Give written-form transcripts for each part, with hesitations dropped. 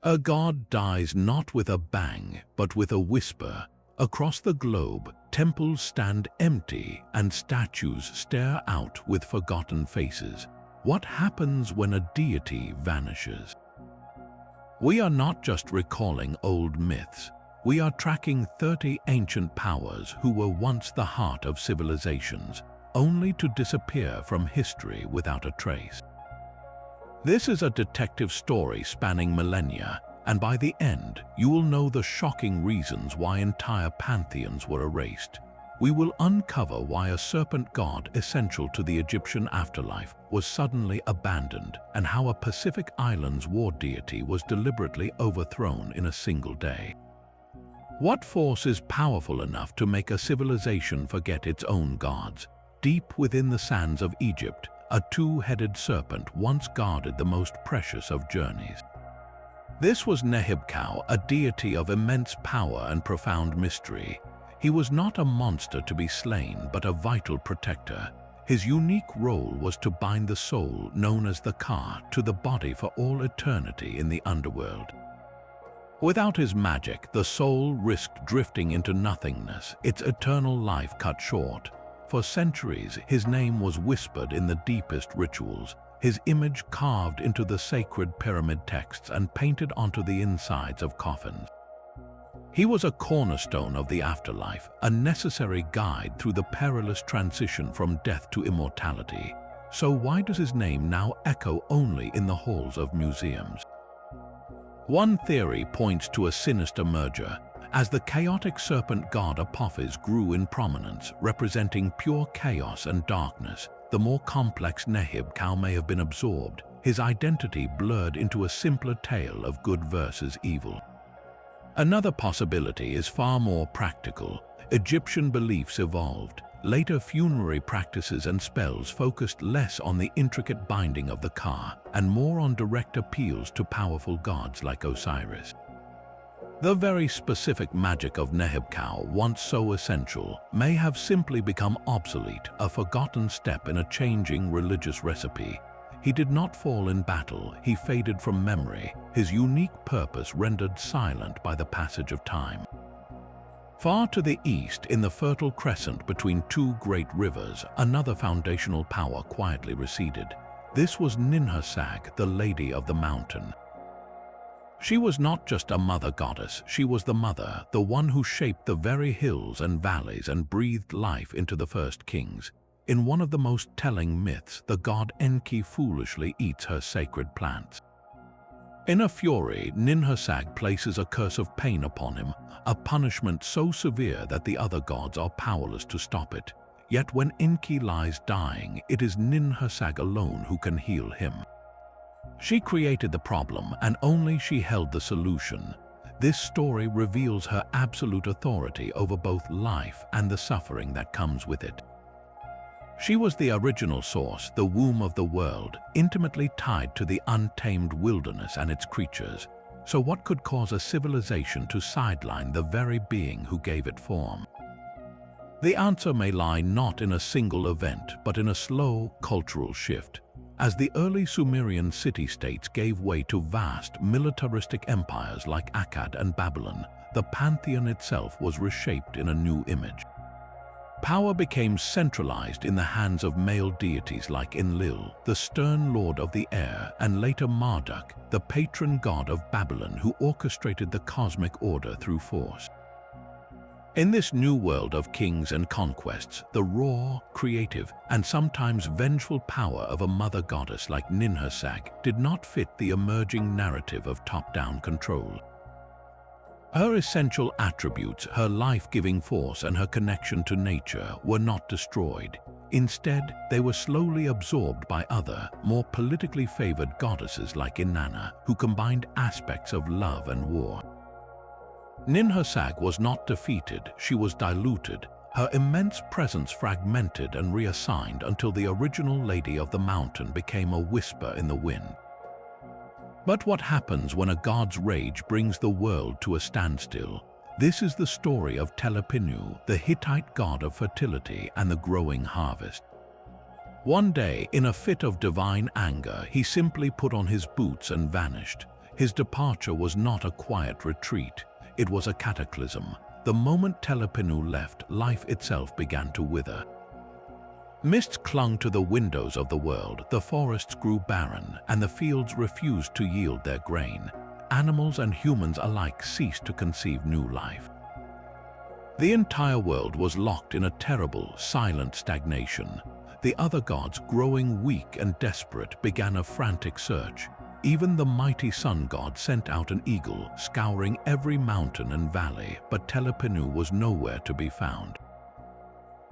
A god dies not with a bang, but with a whisper. Across the globe, temples stand empty and statues stare out with forgotten faces. What happens when a deity vanishes? We are not just recalling old myths. We are tracking 30 ancient powers who were once the heart of civilizations, only to disappear from history without a trace. This is a detective story spanning millennia, and by the end, you will know the shocking reasons why entire pantheons were erased. We will uncover why a serpent god essential to the Egyptian afterlife was suddenly abandoned, and how a Pacific Islands war deity was deliberately overthrown in a single day. What force is powerful enough to make a civilization forget its own gods? Deep within the sands of Egypt, a two-headed serpent once guarded the most precious of journeys. This was Nehebkau, a deity of immense power and profound mystery. He was not a monster to be slain, but a vital protector. His unique role was to bind the soul, known as the Ka, to the body for all eternity in the underworld. Without his magic, the soul risked drifting into nothingness, its eternal life cut short. For centuries, his name was whispered in the deepest rituals, his image carved into the sacred pyramid texts and painted onto the insides of coffins. He was a cornerstone of the afterlife, a necessary guide through the perilous transition from death to immortality. So why does his name now echo only in the halls of museums? One theory points to a sinister merger. As the chaotic serpent god Apophis grew in prominence, representing pure chaos and darkness, the more complex Nehebkau may have been absorbed, his identity blurred into a simpler tale of good versus evil. Another possibility is far more practical. Egyptian beliefs evolved. Later funerary practices and spells focused less on the intricate binding of the Ka and more on direct appeals to powerful gods like Osiris. The very specific magic of Nehebkau, once so essential, may have simply become obsolete, a forgotten step in a changing religious recipe. He did not fall in battle, he faded from memory, his unique purpose rendered silent by the passage of time. Far to the east, in the Fertile Crescent between two great rivers, another foundational power quietly receded. This was Ninhursag, the Lady of the Mountain. She was not just a mother goddess, she was the mother, the one who shaped the very hills and valleys and breathed life into the first kings. In one of the most telling myths, the god Enki foolishly eats her sacred plants. In a fury, Ninhursag places a curse of pain upon him, a punishment so severe that the other gods are powerless to stop it. Yet when Enki lies dying, it is Ninhursag alone who can heal him. She created the problem, and only she held the solution. This story reveals her absolute authority over both life and the suffering that comes with it. She was the original source, the womb of the world, intimately tied to the untamed wilderness and its creatures. So what could cause a civilization to sideline the very being who gave it form? The answer may lie not in a single event, but in a slow cultural shift. As the early Sumerian city-states gave way to vast militaristic empires like Akkad and Babylon, the pantheon itself was reshaped in a new image. Power became centralized in the hands of male deities like Enlil, the stern lord of the air, and later Marduk, the patron god of Babylon who orchestrated the cosmic order through force. In this new world of kings and conquests, the raw, creative, and sometimes vengeful power of a mother goddess like Ninhursag did not fit the emerging narrative of top-down control. Her essential attributes, her life-giving force and her connection to nature, were not destroyed. Instead, they were slowly absorbed by other, more politically favored goddesses like Inanna, who combined aspects of love and war. Ninhursag was not defeated, she was diluted, her immense presence fragmented and reassigned until the original Lady of the Mountain became a whisper in the wind. But what happens when a god's rage brings the world to a standstill? This is the story of Telipinu, the Hittite god of fertility and the growing harvest. One day, in a fit of divine anger, he simply put on his boots and vanished. His departure was not a quiet retreat, it was a cataclysm. The moment Telipinu left, life itself began to wither. Mists clung to the windows of the world, the forests grew barren, and the fields refused to yield their grain. Animals and humans alike ceased to conceive new life. The entire world was locked in a terrible, silent stagnation. The other gods, growing weak and desperate, began a frantic search. Even the mighty sun god sent out an eagle, scouring every mountain and valley, but Telipinu was nowhere to be found.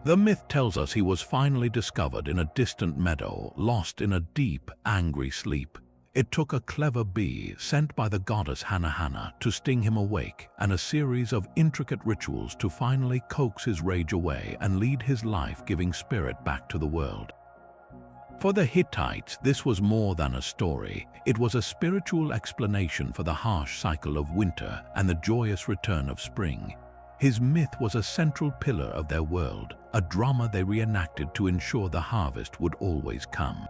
The myth tells us he was finally discovered in a distant meadow, lost in a deep, angry sleep. It took a clever bee, sent by the goddess Hanahana, to sting him awake, and a series of intricate rituals to finally coax his rage away and lead his life-giving spirit back to the world. For the Hittites, this was more than a story. It was a spiritual explanation for the harsh cycle of winter and the joyous return of spring. His myth was a central pillar of their world, a drama they reenacted to ensure the harvest would always come.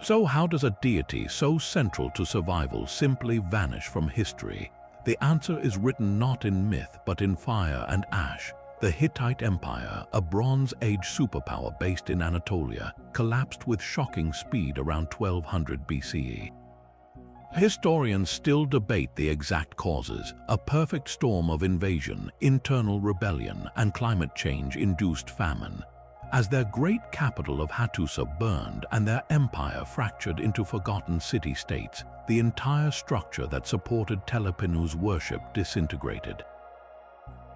So how does a deity so central to survival simply vanish from history? The answer is written not in myth but in fire and ash. The Hittite Empire, a Bronze Age superpower based in Anatolia, collapsed with shocking speed around 1200 BCE. Historians still debate the exact causes: a perfect storm of invasion, internal rebellion, and climate change-induced famine. As their great capital of Hattusa burned and their empire fractured into forgotten city-states, the entire structure that supported Telipinu's worship disintegrated.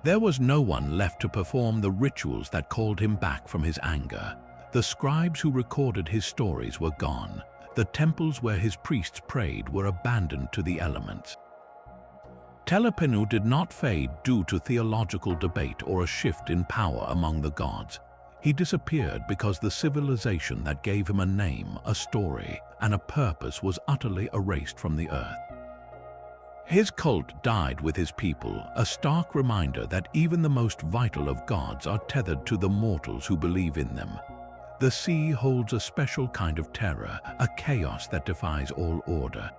There was no one left to perform the rituals that called him back from his anger. The scribes who recorded his stories were gone. The temples where his priests prayed were abandoned to the elements. Telipinu did not fade due to theological debate or a shift in power among the gods. He disappeared because the civilization that gave him a name, a story, and a purpose was utterly erased from the earth. His cult died with his people, a stark reminder that even the most vital of gods are tethered to the mortals who believe in them. The sea holds a special kind of terror, a chaos that defies all order.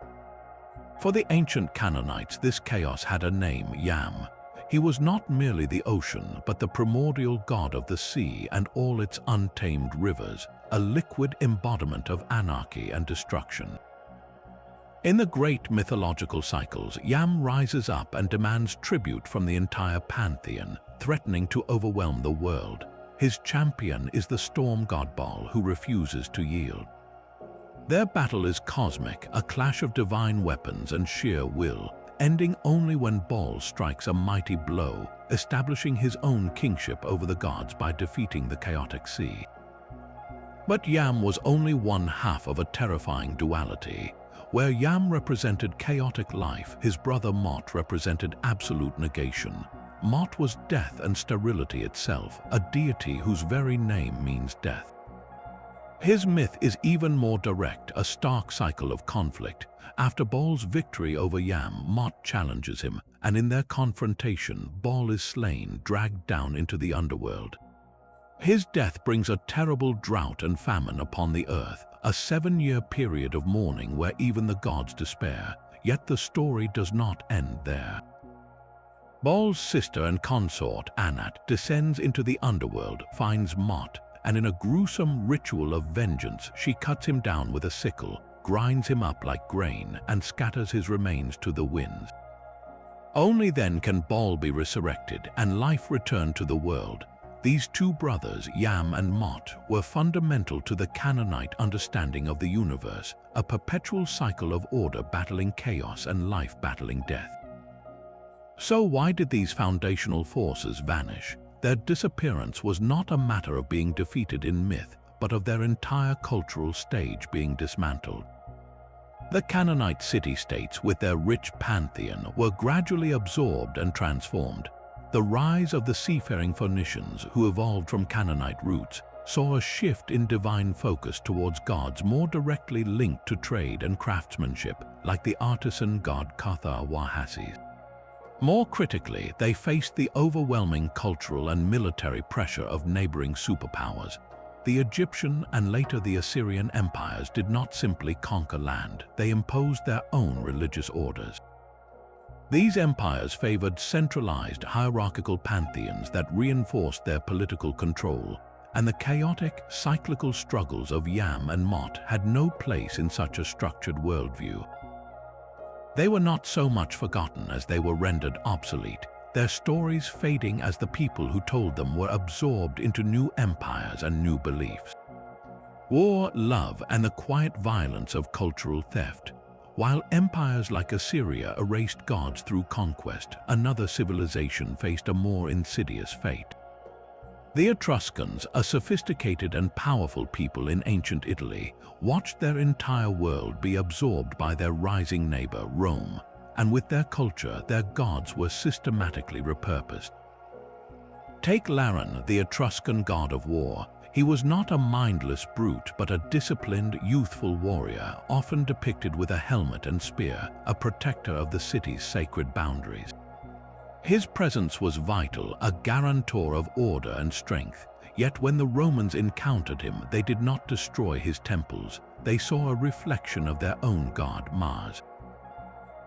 For the ancient Canaanites, this chaos had a name, Yam. He was not merely the ocean, but the primordial god of the sea and all its untamed rivers, a liquid embodiment of anarchy and destruction. In the great mythological cycles, Yam rises up and demands tribute from the entire pantheon, threatening to overwhelm the world. His champion is the storm god Baal, who refuses to yield. Their battle is cosmic, a clash of divine weapons and sheer will, ending only when Baal strikes a mighty blow, establishing his own kingship over the gods by defeating the chaotic sea. But Yam was only one half of a terrifying duality. Where Yam represented chaotic life, his brother Mot represented absolute negation. Mot was death and sterility itself, a deity whose very name means death. His myth is even more direct, a stark cycle of conflict. After Baal's victory over Yam, Mot challenges him, and in their confrontation, Baal is slain, dragged down into the underworld. His death brings a terrible drought and famine upon the earth, a 7-year period of mourning where even the gods despair. Yet the story does not end there. Baal's sister and consort, Anat, descends into the underworld, finds Mot, and in a gruesome ritual of vengeance, she cuts him down with a sickle, grinds him up like grain, and scatters his remains to the winds. Only then can Baal be resurrected and life return to the world. These two brothers, Yam and Mot, were fundamental to the Canaanite understanding of the universe, a perpetual cycle of order battling chaos and life battling death. So why did these foundational forces vanish? Their disappearance was not a matter of being defeated in myth, but of their entire cultural stage being dismantled. The Canaanite city-states, with their rich pantheon, were gradually absorbed and transformed. The rise of the seafaring Phoenicians, who evolved from Canaanite roots, saw a shift in divine focus towards gods more directly linked to trade and craftsmanship, like the artisan god Khtha-Wahhasis. More critically, they faced the overwhelming cultural and military pressure of neighboring superpowers. The Egyptian and later the Assyrian empires did not simply conquer land, they imposed their own religious orders. These empires favored centralized hierarchical pantheons that reinforced their political control, and the chaotic, cyclical struggles of Yam and Mot had no place in such a structured worldview. They were not so much forgotten as they were rendered obsolete, their stories fading as the people who told them were absorbed into new empires and new beliefs. War, love, and the quiet violence of cultural theft. While empires like Assyria erased gods through conquest, another civilization faced a more insidious fate. The Etruscans, a sophisticated and powerful people in ancient Italy, watched their entire world be absorbed by their rising neighbor, Rome, and with their culture, their gods were systematically repurposed. Take Laran, the Etruscan god of war. He was not a mindless brute, but a disciplined, youthful warrior, often depicted with a helmet and spear, a protector of the city's sacred boundaries. His presence was vital, a guarantor of order and strength. Yet when the Romans encountered him, they did not destroy his temples. They saw a reflection of their own god, Mars.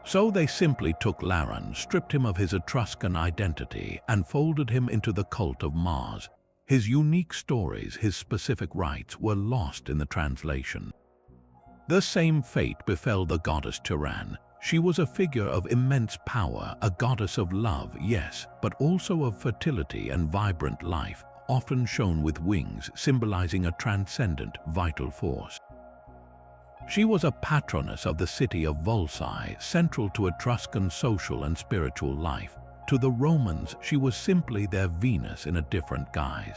So they simply took Laran, stripped him of his Etruscan identity, and folded him into the cult of Mars. His unique stories, his specific rites, were lost in the translation. The same fate befell the goddess Tiran. She was a figure of immense power, a goddess of love, yes, but also of fertility and vibrant life, often shown with wings, symbolizing a transcendent, vital force. She was a patroness of the city of Volsci, central to Etruscan social and spiritual life. To the Romans, she was simply their Venus in a different guise.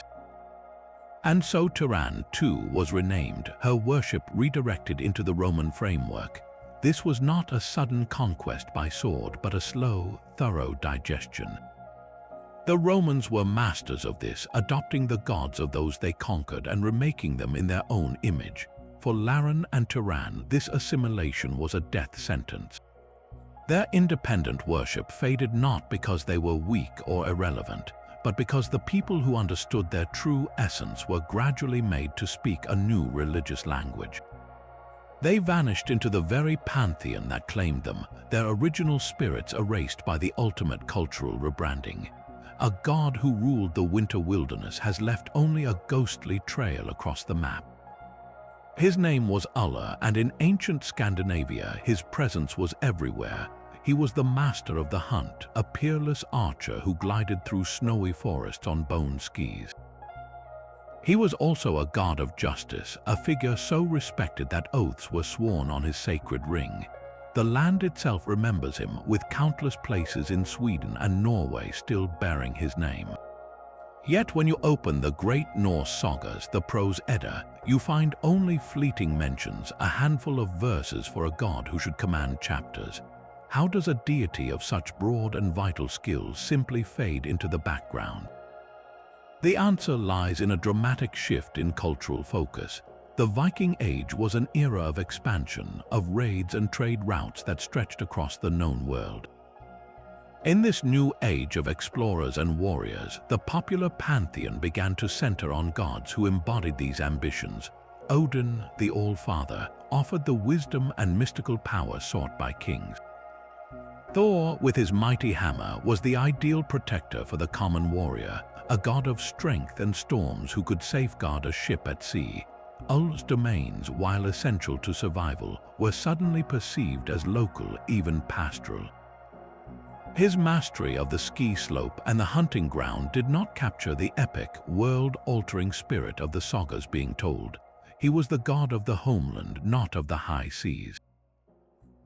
And so Tiran, too, was renamed, her worship redirected into the Roman framework. This was not a sudden conquest by sword, but a slow, thorough digestion. The Romans were masters of this, adopting the gods of those they conquered and remaking them in their own image. For Laran and Tiran, this assimilation was a death sentence. Their independent worship faded not because they were weak or irrelevant, but because the people who understood their true essence were gradually made to speak a new religious language. They vanished into the very pantheon that claimed them, their original spirits erased by the ultimate cultural rebranding. A god who ruled the winter wilderness has left only a ghostly trail across the map. His name was Ullr, and in ancient Scandinavia his presence was everywhere. He was the master of the hunt, a peerless archer who glided through snowy forests on bone skis. He was also a god of justice, a figure so respected that oaths were sworn on his sacred ring. The land itself remembers him, with countless places in Sweden and Norway still bearing his name. Yet when you open the great Norse sagas, the Prose Edda, you find only fleeting mentions, a handful of verses for a god who should command chapters. How does a deity of such broad and vital skills simply fade into the background? The answer lies in a dramatic shift in cultural focus. The Viking Age was an era of expansion, of raids and trade routes that stretched across the known world. In this new age of explorers and warriors, the popular pantheon began to center on gods who embodied these ambitions. Odin, the All-Father, offered the wisdom and mystical power sought by kings. Thor, with his mighty hammer, was the ideal protector for the common warrior, a god of strength and storms who could safeguard a ship at sea. Ullr's domains, while essential to survival, were suddenly perceived as local, even pastoral. His mastery of the ski slope and the hunting ground did not capture the epic, world-altering spirit of the sagas being told. He was the god of the homeland, not of the high seas.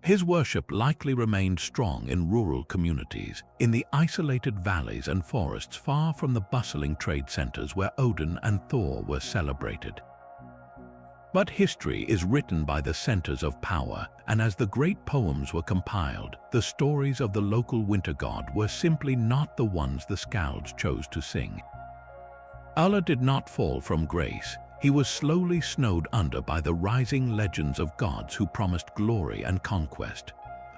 His worship likely remained strong in rural communities, in the isolated valleys and forests far from the bustling trade centers where Odin and Thor were celebrated. But history is written by the centers of power, and as the great poems were compiled, the stories of the local winter god were simply not the ones the skalds chose to sing. Ullr did not fall from grace. He was slowly snowed under by the rising legends of gods who promised glory and conquest.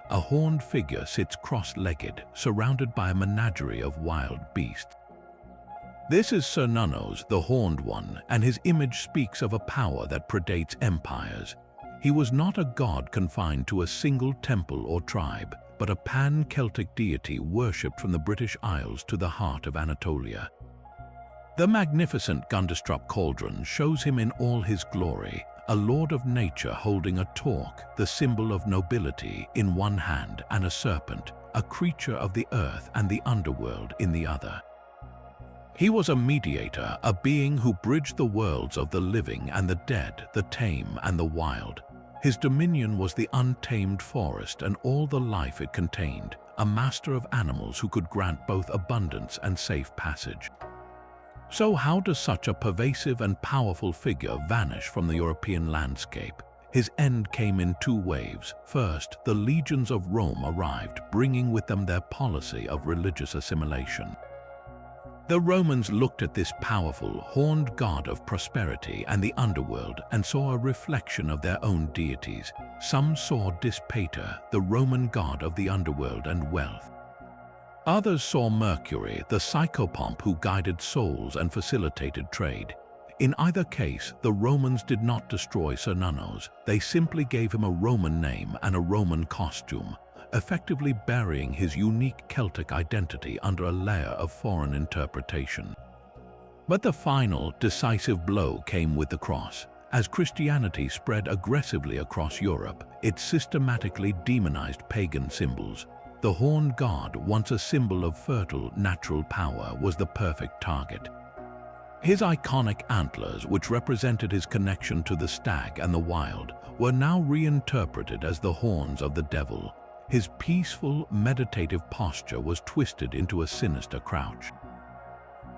A horned figure sits cross-legged, surrounded by a menagerie of wild beasts. This is Cernunnos, the Horned One, and his image speaks of a power that predates empires. He was not a god confined to a single temple or tribe, but a pan-Celtic deity worshipped from the British Isles to the heart of Anatolia. The magnificent Gundestrup cauldron shows him in all his glory, a lord of nature holding a torque, the symbol of nobility, in one hand, and a serpent, a creature of the earth and the underworld, in the other. He was a mediator, a being who bridged the worlds of the living and the dead, the tame and the wild. His dominion was the untamed forest and all the life it contained, a master of animals who could grant both abundance and safe passage. So how does such a pervasive and powerful figure vanish from the European landscape? His end came in two waves. First, the legions of Rome arrived, bringing with them their policy of religious assimilation. The Romans looked at this powerful, horned god of prosperity and the underworld and saw a reflection of their own deities. Some saw Dis Pater, the Roman god of the underworld and wealth. Others saw Mercury, the psychopomp who guided souls and facilitated trade. In either case, the Romans did not destroy Cernunnos. They simply gave him a Roman name and a Roman costume, effectively burying his unique Celtic identity under a layer of foreign interpretation. But the final, decisive blow came with the cross. As Christianity spread aggressively across Europe, it systematically demonized pagan symbols. The horned god, once a symbol of fertile, natural power, was the perfect target. His iconic antlers, which represented his connection to the stag and the wild, were now reinterpreted as the horns of the devil. His peaceful, meditative posture was twisted into a sinister crouch.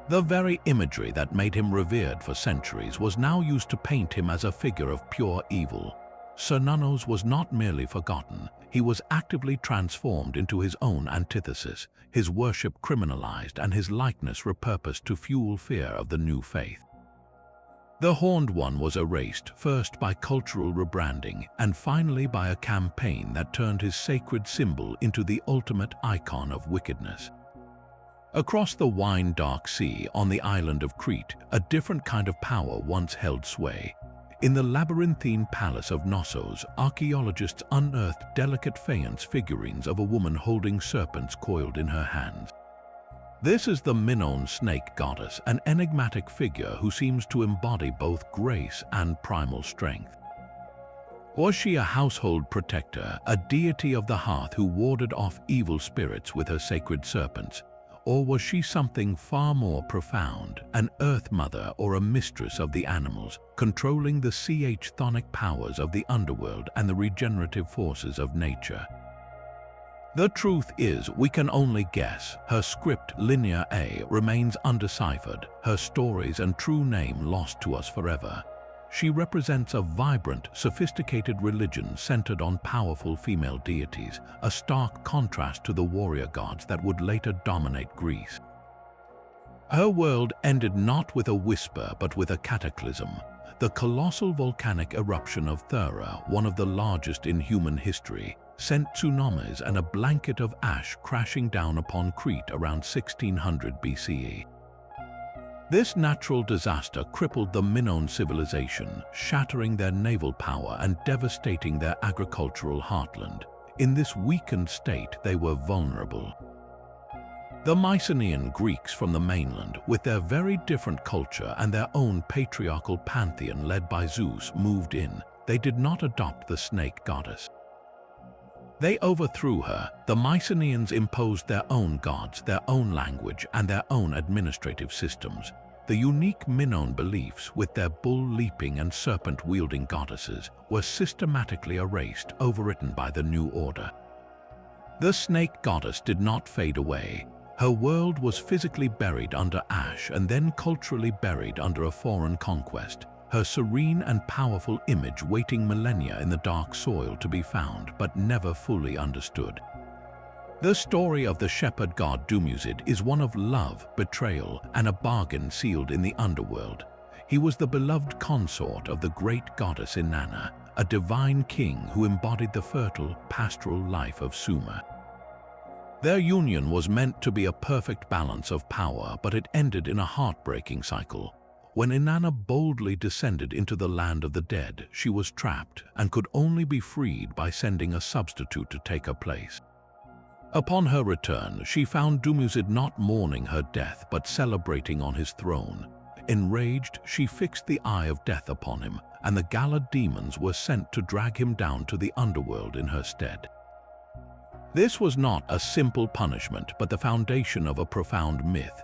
The very imagery that made him revered for centuries was now used to paint him as a figure of pure evil. Cernunnos was not merely forgotten, he was actively transformed into his own antithesis, his worship criminalized and his likeness repurposed to fuel fear of the new faith. The Horned One was erased, first by cultural rebranding and finally by a campaign that turned his sacred symbol into the ultimate icon of wickedness. Across the wine-dark sea on the island of Crete, a different kind of power once held sway. In the labyrinthine palace of Knossos, archaeologists unearthed delicate faience figurines of a woman holding serpents coiled in her hands. This is the Minoan snake goddess, an enigmatic figure who seems to embody both grace and primal strength. Was she a household protector, a deity of the hearth who warded off evil spirits with her sacred serpents? Or was she something far more profound, an earth mother or a mistress of the animals, controlling the chthonic powers of the underworld and the regenerative forces of nature? The truth is, we can only guess. Her script, Linear A, remains undeciphered, her stories and true name lost to us forever. She represents a vibrant, sophisticated religion centered on powerful female deities, a stark contrast to the warrior gods that would later dominate Greece. Her world ended not with a whisper but with a cataclysm. The colossal volcanic eruption of Thera, one of the largest in human history, sent tsunamis and a blanket of ash crashing down upon Crete around 1600 BCE. This natural disaster crippled the Minoan civilization, shattering their naval power and devastating their agricultural heartland. In this weakened state, they were vulnerable. The Mycenaean Greeks from the mainland, with their very different culture and their own patriarchal pantheon led by Zeus, moved in. They did not adopt the snake goddess. They overthrew her. The Mycenaeans imposed their own gods, their own language, and their own administrative systems. The unique Minoan beliefs, with their bull-leaping and serpent-wielding goddesses, were systematically erased, overwritten by the new order. The snake goddess did not fade away. Her world was physically buried under ash and then culturally buried under a foreign conquest. Her serene and powerful image waiting millennia in the dark soil to be found but never fully understood. The story of the shepherd god Dumusid is one of love, betrayal, and a bargain sealed in the underworld. He was the beloved consort of the great goddess Inanna, a divine king who embodied the fertile, pastoral life of Sumer. Their union was meant to be a perfect balance of power, but it ended in a heartbreaking cycle. When Inanna boldly descended into the land of the dead, she was trapped and could only be freed by sending a substitute to take her place. Upon her return, she found Dumuzid not mourning her death but celebrating on his throne. Enraged, she fixed the eye of death upon him, and the Gala demons were sent to drag him down to the underworld in her stead. This was not a simple punishment, but the foundation of a profound myth.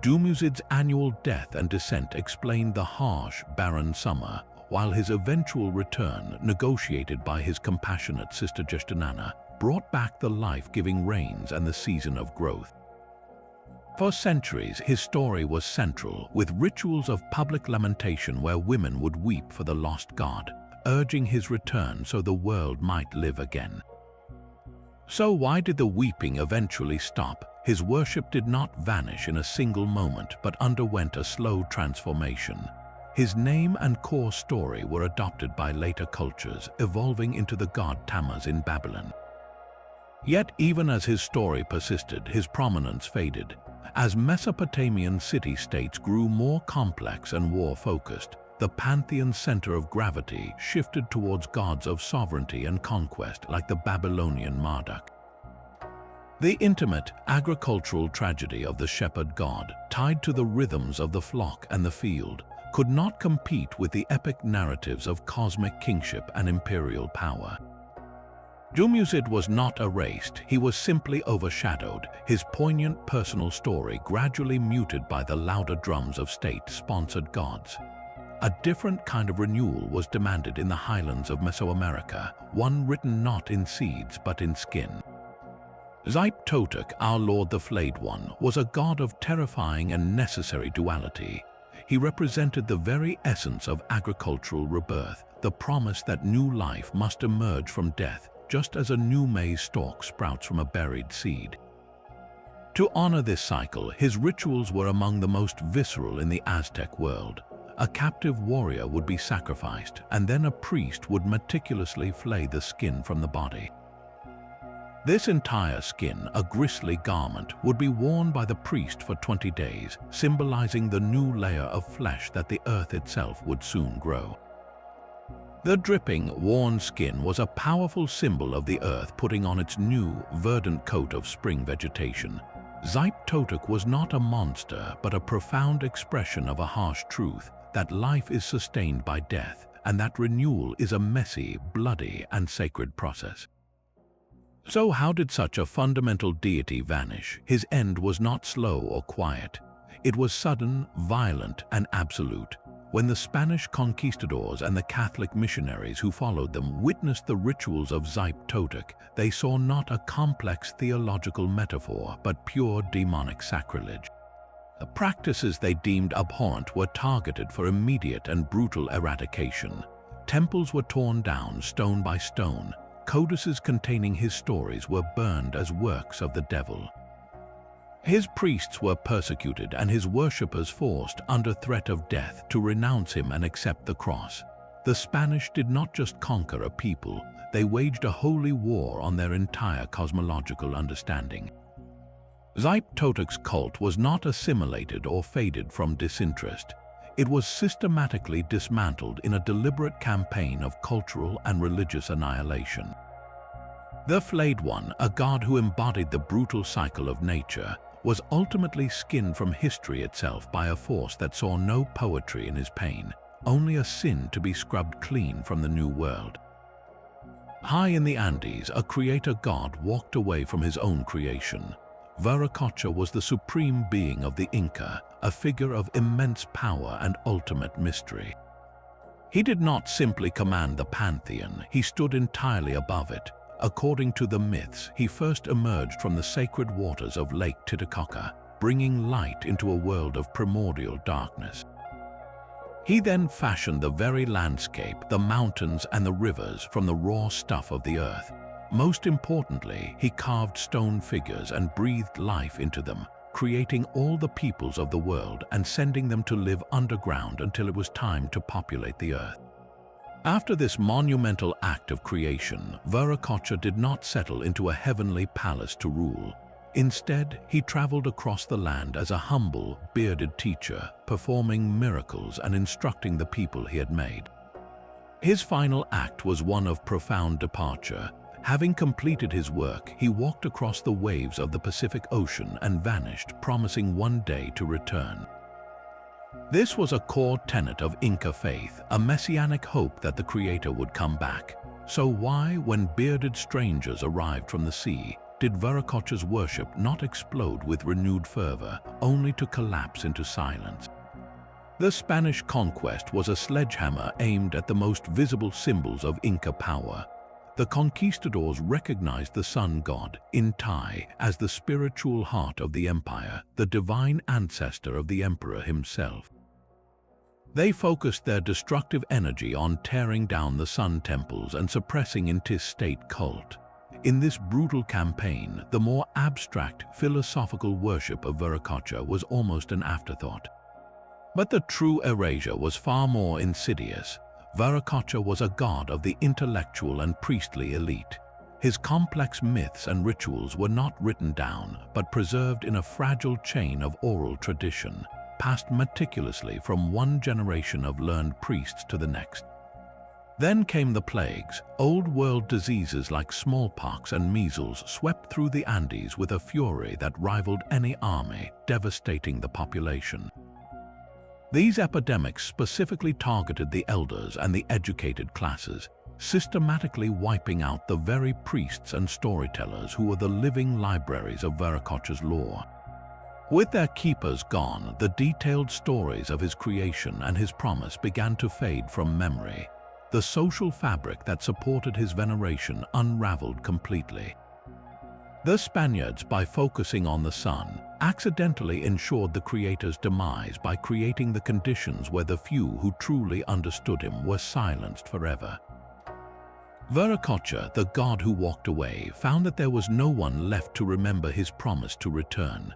Dumuzid's annual death and descent explained the harsh, barren summer, while his eventual return, negotiated by his compassionate sister Justinana, brought back the life-giving rains and the season of growth. For centuries, his story was central, with rituals of public lamentation where women would weep for the lost god, urging his return so the world might live again. So why did the weeping eventually stop? His worship did not vanish in a single moment, but underwent a slow transformation. His name and core story were adopted by later cultures, evolving into the god Tammuz in Babylon. Yet even as his story persisted, his prominence faded. As Mesopotamian city-states grew more complex and war-focused, the pantheon's center of gravity shifted towards gods of sovereignty and conquest like the Babylonian Marduk. The intimate, agricultural tragedy of the shepherd god, tied to the rhythms of the flock and the field, could not compete with the epic narratives of cosmic kingship and imperial power. Dumuzid was not erased, he was simply overshadowed, his poignant personal story gradually muted by the louder drums of state-sponsored gods. A different kind of renewal was demanded in the highlands of Mesoamerica, one written not in seeds but in skin. Xipe Totec, our Lord the Flayed One, was a god of terrifying and necessary duality. He represented the very essence of agricultural rebirth, the promise that new life must emerge from death, just as a new maize stalk sprouts from a buried seed. To honor this cycle, his rituals were among the most visceral in the Aztec world. A captive warrior would be sacrificed, and then a priest would meticulously flay the skin from the body. This entire skin, a grisly garment, would be worn by the priest for 20 days, symbolizing the new layer of flesh that the earth itself would soon grow. The dripping, worn skin was a powerful symbol of the earth putting on its new, verdant coat of spring vegetation. Xipe Totec was not a monster, but a profound expression of a harsh truth, that life is sustained by death, and that renewal is a messy, bloody, and sacred process. So how did such a fundamental deity vanish? His end was not slow or quiet. It was sudden, violent, and absolute. When the Spanish conquistadors and the Catholic missionaries who followed them witnessed the rituals of Xipe Totec, they saw not a complex theological metaphor, but pure demonic sacrilege. The practices they deemed abhorrent were targeted for immediate and brutal eradication. Temples were torn down stone by stone. Codices containing his stories were burned as works of the devil. His priests were persecuted and his worshippers forced, under threat of death, to renounce him and accept the cross. The Spanish did not just conquer a people, they waged a holy war on their entire cosmological understanding. Xipe Totec's cult was not assimilated or faded from disinterest. It was systematically dismantled in a deliberate campaign of cultural and religious annihilation. The Flayed One, a god who embodied the brutal cycle of nature, was ultimately skinned from history itself by a force that saw no poetry in his pain, only a sin to be scrubbed clean from the new world. High in the Andes, a creator god walked away from his own creation. Viracocha was the supreme being of the Inca, a figure of immense power and ultimate mystery. He did not simply command the pantheon, he stood entirely above it. According to the myths, he first emerged from the sacred waters of Lake Titicaca, bringing light into a world of primordial darkness. He then fashioned the very landscape, the mountains and the rivers, from the raw stuff of the earth. Most importantly, he carved stone figures and breathed life into them, creating all the peoples of the world and sending them to live underground until it was time to populate the earth. After this monumental act of creation, Viracocha did not settle into a heavenly palace to rule. Instead, he traveled across the land as a humble, bearded teacher, performing miracles and instructing the people he had made. His final act was one of profound departure. Having completed his work, he walked across the waves of the Pacific Ocean and vanished, promising one day to return. This was a core tenet of Inca faith, a messianic hope that the Creator would come back. So why, when bearded strangers arrived from the sea, did Viracocha's worship not explode with renewed fervor, only to collapse into silence? The Spanish conquest was a sledgehammer aimed at the most visible symbols of Inca power. The conquistadors recognized the sun god, Inti, as the spiritual heart of the empire, the divine ancestor of the emperor himself. They focused their destructive energy on tearing down the sun temples and suppressing Inti's state cult. In this brutal campaign, the more abstract philosophical worship of Viracocha was almost an afterthought. But the true erasure was far more insidious. Viracocha was a god of the intellectual and priestly elite. His complex myths and rituals were not written down, but preserved in a fragile chain of oral tradition, passed meticulously from one generation of learned priests to the next. Then came the plagues. Old-world diseases like smallpox and measles swept through the Andes with a fury that rivaled any army, devastating the population. These epidemics specifically targeted the elders and the educated classes, systematically wiping out the very priests and storytellers who were the living libraries of Viracocha's lore. With their keepers gone, the detailed stories of his creation and his promise began to fade from memory. The social fabric that supported his veneration unraveled completely. The Spaniards, by focusing on the sun, accidentally ensured the Creator's demise by creating the conditions where the few who truly understood him were silenced forever. Viracocha, the god who walked away, found that there was no one left to remember his promise to return.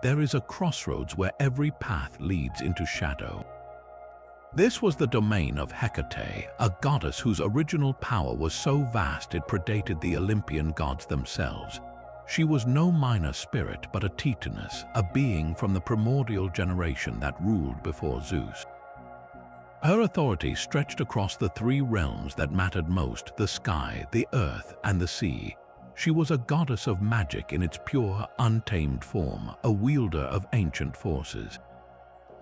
There is a crossroads where every path leads into shadow. This was the domain of Hecate, a goddess whose original power was so vast it predated the Olympian gods themselves. She was no minor spirit but a Titaness, a being from the primordial generation that ruled before Zeus. Her authority stretched across the three realms that mattered most: the sky, the earth, and the sea. She was a goddess of magic in its pure, untamed form, a wielder of ancient forces.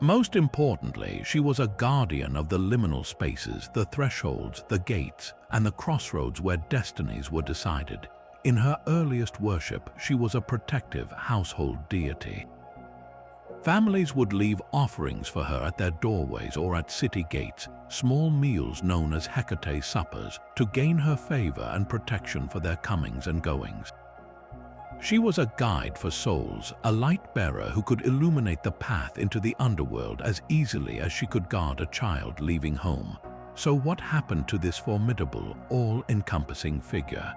Most importantly, she was a guardian of the liminal spaces, the thresholds, the gates, and the crossroads where destinies were decided. In her earliest worship, she was a protective household deity. Families would leave offerings for her at their doorways or at city gates, small meals known as Hecate suppers, to gain her favor and protection for their comings and goings. She was a guide for souls, a light-bearer who could illuminate the path into the underworld as easily as she could guard a child leaving home. So what happened to this formidable, all-encompassing figure?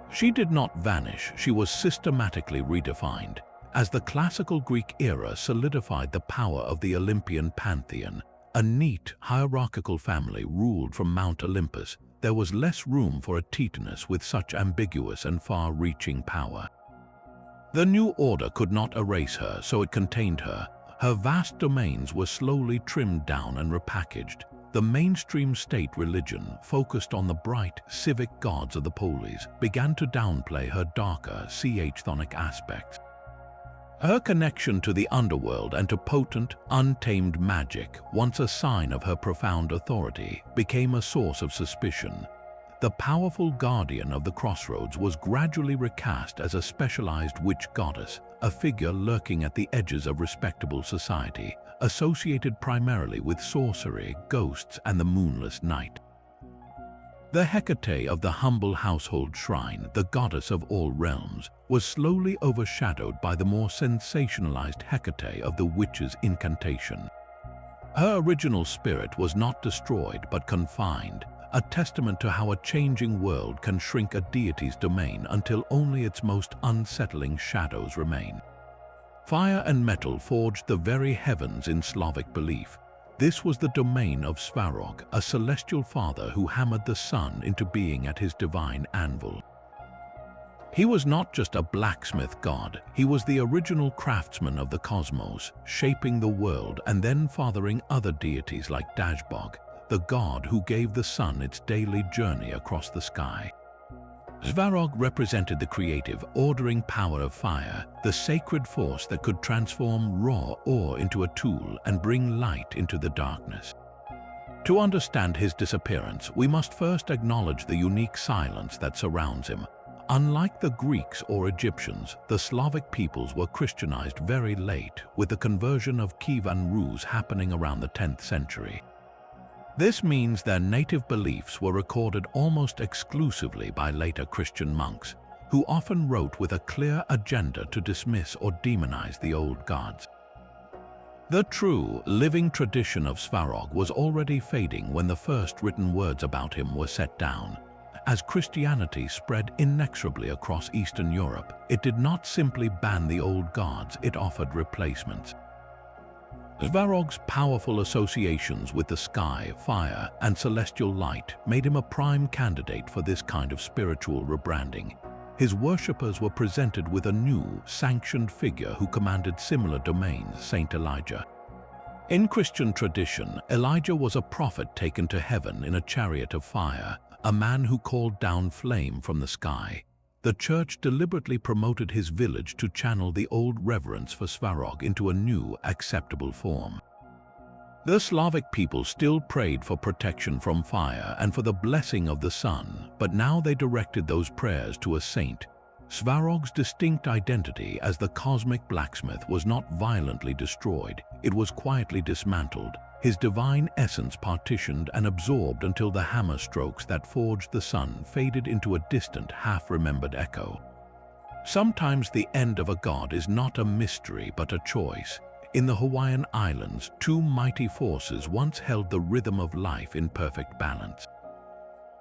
She did not vanish, she was systematically redefined. As the classical Greek era solidified the power of the Olympian pantheon, a neat, hierarchical family ruled from Mount Olympus, there was less room for a Titaness with such ambiguous and far-reaching power. The new order could not erase her, so it contained her. Her vast domains were slowly trimmed down and repackaged. The mainstream state religion, focused on the bright, civic gods of the polis, began to downplay her darker, Xipe Totec aspects. Her connection to the underworld and to potent, untamed magic, once a sign of her profound authority, became a source of suspicion. The powerful guardian of the crossroads was gradually recast as a specialized witch goddess, a figure lurking at the edges of respectable society, associated primarily with sorcery, ghosts, and the moonless night. The Hecate of the humble household shrine, the goddess of all realms, was slowly overshadowed by the more sensationalized Hecate of the witch's incantation. Her original spirit was not destroyed but confined, a testament to how a changing world can shrink a deity's domain until only its most unsettling shadows remain. Fire and metal forged the very heavens in Slavic belief. This was the domain of Svarog, a celestial father who hammered the sun into being at his divine anvil. He was not just a blacksmith god, he was the original craftsman of the cosmos, shaping the world and then fathering other deities like Dashbog, the god who gave the sun its daily journey across the sky. Svarog represented the creative, ordering power of fire, the sacred force that could transform raw ore into a tool and bring light into the darkness. To understand his disappearance, we must first acknowledge the unique silence that surrounds him. Unlike the Greeks or Egyptians, the Slavic peoples were Christianized very late, with the conversion of Kiev and Rus happening around the 10th century. This means their native beliefs were recorded almost exclusively by later Christian monks, who often wrote with a clear agenda to dismiss or demonize the old gods. The true, living tradition of Svarog was already fading when the first written words about him were set down. As Christianity spread inexorably across Eastern Europe, it did not simply ban the old gods, it offered replacements. Svarog's powerful associations with the sky, fire, and celestial light made him a prime candidate for this kind of spiritual rebranding. His worshippers were presented with a new, sanctioned figure who commanded similar domains, Saint Elijah. In Christian tradition, Elijah was a prophet taken to heaven in a chariot of fire, a man who called down flame from the sky. The church deliberately promoted his village to channel the old reverence for Svarog into a new, acceptable form. The Slavic people still prayed for protection from fire and for the blessing of the sun, but now they directed those prayers to a saint. Svarog's distinct identity as the cosmic blacksmith was not violently destroyed, it was quietly dismantled, his divine essence partitioned and absorbed until the hammer strokes that forged the sun faded into a distant, half-remembered echo. Sometimes the end of a god is not a mystery but a choice. In the Hawaiian Islands, two mighty forces once held the rhythm of life in perfect balance.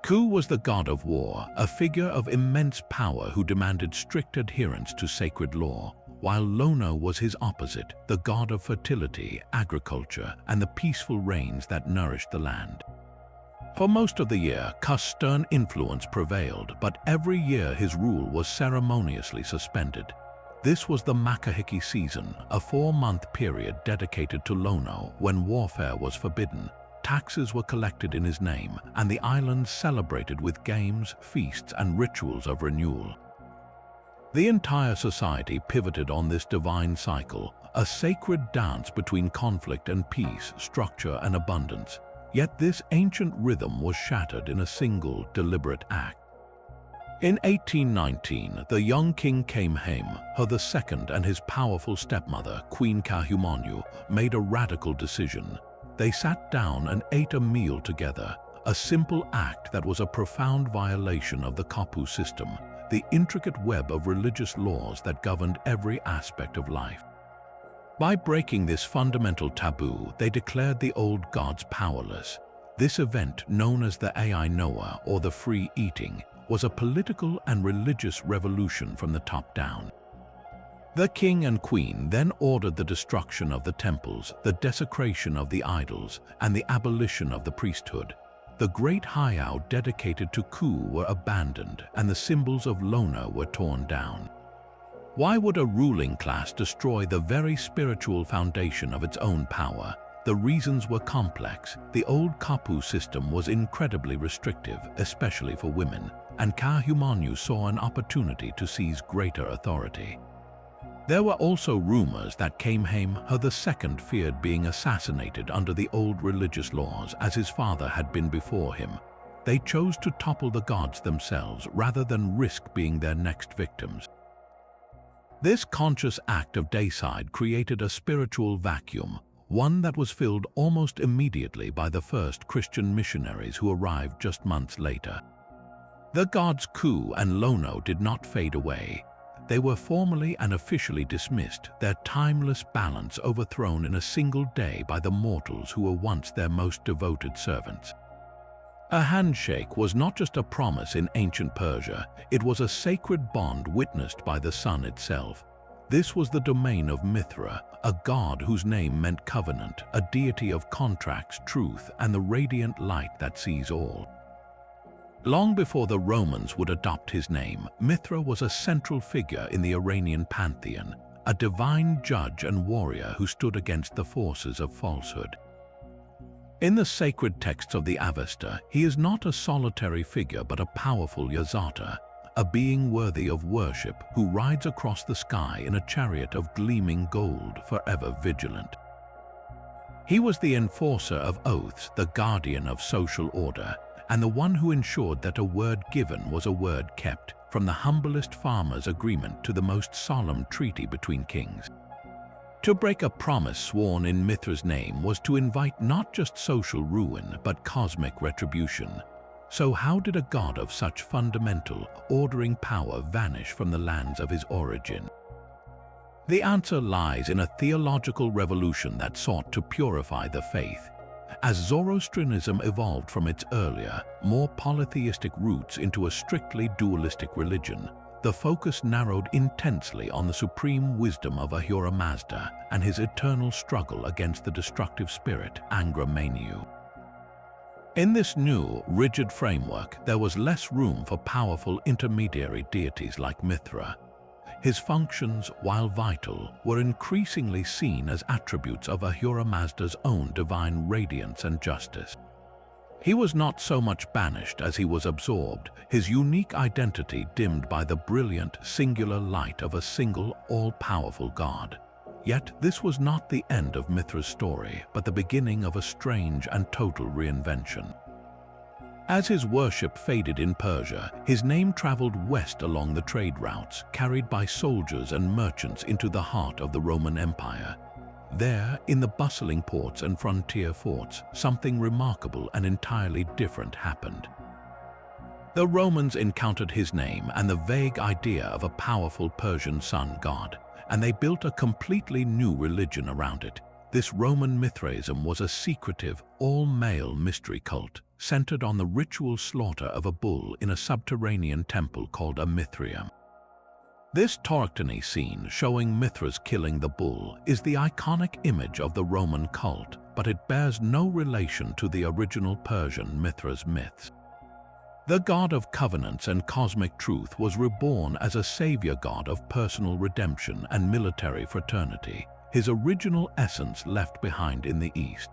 Ku was the god of war, a figure of immense power who demanded strict adherence to sacred law, while Lono was his opposite, the god of fertility, agriculture, and the peaceful rains that nourished the land. For most of the year, Ku's stern influence prevailed, but every year his rule was ceremoniously suspended. This was the Makahiki season, a 4-month period dedicated to Lono when warfare was forbidden. Taxes were collected in his name, and the islands celebrated with games, feasts, and rituals of renewal. The entire society pivoted on this divine cycle, a sacred dance between conflict and peace, structure and abundance. Yet this ancient rhythm was shattered in a single, deliberate act. In 1819, the young king Kamehameha II and his powerful stepmother, Queen Kahumanu, made a radical decision. They sat down and ate a meal together, a simple act that was a profound violation of the kapu system, the intricate web of religious laws that governed every aspect of life. By breaking this fundamental taboo, they declared the old gods powerless. This event, known as the Ai Noa, or the free eating, was a political and religious revolution from the top down. The king and queen then ordered the destruction of the temples, the desecration of the idols, and the abolition of the priesthood. The great heiau dedicated to Ku were abandoned, and the symbols of Lono were torn down. Why would a ruling class destroy the very spiritual foundation of its own power? The reasons were complex. The old kapu system was incredibly restrictive, especially for women, and Kahumanu saw an opportunity to seize greater authority. There were also rumors that Kamehameha II feared being assassinated under the old religious laws as his father had been before him. They chose to topple the gods themselves rather than risk being their next victims. This conscious act of deicide created a spiritual vacuum, one that was filled almost immediately by the first Christian missionaries who arrived just months later. The gods Ku and Lono did not fade away. They were formally and officially dismissed, their timeless balance overthrown in a single day by the mortals who were once their most devoted servants. A handshake was not just a promise in ancient Persia, it was a sacred bond witnessed by the sun itself. This was the domain of Mithra, a god whose name meant covenant, a deity of contracts, truth, and the radiant light that sees all. Long before the Romans would adopt his name, Mithra was a central figure in the Iranian pantheon, a divine judge and warrior who stood against the forces of falsehood. In the sacred texts of the Avesta, he is not a solitary figure but a powerful Yazata, a being worthy of worship who rides across the sky in a chariot of gleaming gold, forever vigilant. He was the enforcer of oaths, the guardian of social order, and the one who ensured that a word given was a word kept, from the humblest farmer's agreement to the most solemn treaty between kings. To break a promise sworn in Mithra's name was to invite not just social ruin but cosmic retribution. So how did a god of such fundamental, ordering power vanish from the lands of his origin? The answer lies in a theological revolution that sought to purify the faith. As Zoroastrianism evolved from its earlier, more polytheistic roots into a strictly dualistic religion, the focus narrowed intensely on the supreme wisdom of Ahura Mazda and his eternal struggle against the destructive spirit Angra Mainyu. In this new, rigid framework, there was less room for powerful intermediary deities like Mithra. His functions, while vital, were increasingly seen as attributes of Ahura Mazda's own divine radiance and justice. He was not so much banished as he was absorbed, his unique identity dimmed by the brilliant, singular light of a single, all-powerful god. Yet this was not the end of Mithra's story, but the beginning of a strange and total reinvention. As his worship faded in Persia, his name traveled west along the trade routes, carried by soldiers and merchants into the heart of the Roman Empire. There, in the bustling ports and frontier forts, something remarkable and entirely different happened. The Romans encountered his name and the vague idea of a powerful Persian sun god, and they built a completely new religion around it. This Roman Mithraism was a secretive, all-male mystery cult, centered on the ritual slaughter of a bull in a subterranean temple called a Mithraeum. This Tauroctony scene showing Mithras killing the bull is the iconic image of the Roman cult, but it bears no relation to the original Persian Mithras myths. The god of covenants and cosmic truth was reborn as a savior god of personal redemption and military fraternity, his original essence left behind in the East.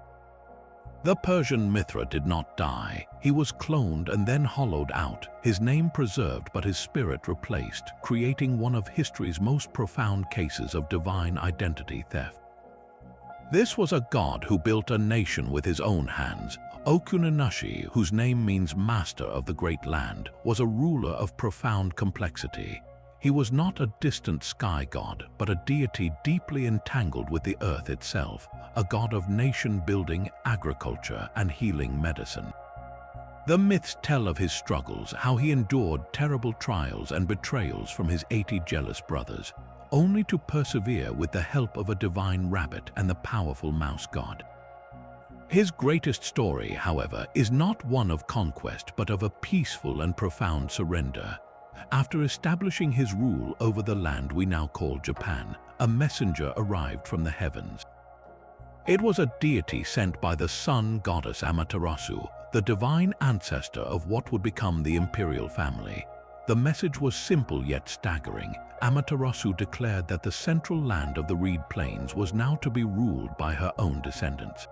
The Persian Mithra did not die. He was cloned and then hollowed out, his name preserved but his spirit replaced, creating one of history's most profound cases of divine identity theft. This was a god who built a nation with his own hands. Okununushi, whose name means master of the great land, was a ruler of profound complexity. He was not a distant sky god, but a deity deeply entangled with the earth itself, a god of nation-building, agriculture, and healing medicine. The myths tell of his struggles, how he endured terrible trials and betrayals from his 80 jealous brothers, only to persevere with the help of a divine rabbit and the powerful mouse god. His greatest story, however, is not one of conquest but of a peaceful and profound surrender. After establishing his rule over the land we now call Japan, a messenger arrived from the heavens. It was a deity sent by the sun goddess Amaterasu, the divine ancestor of what would become the imperial family. The message was simple yet staggering. Amaterasu declared that the central land of the Reed Plains was now to be ruled by her own descendants.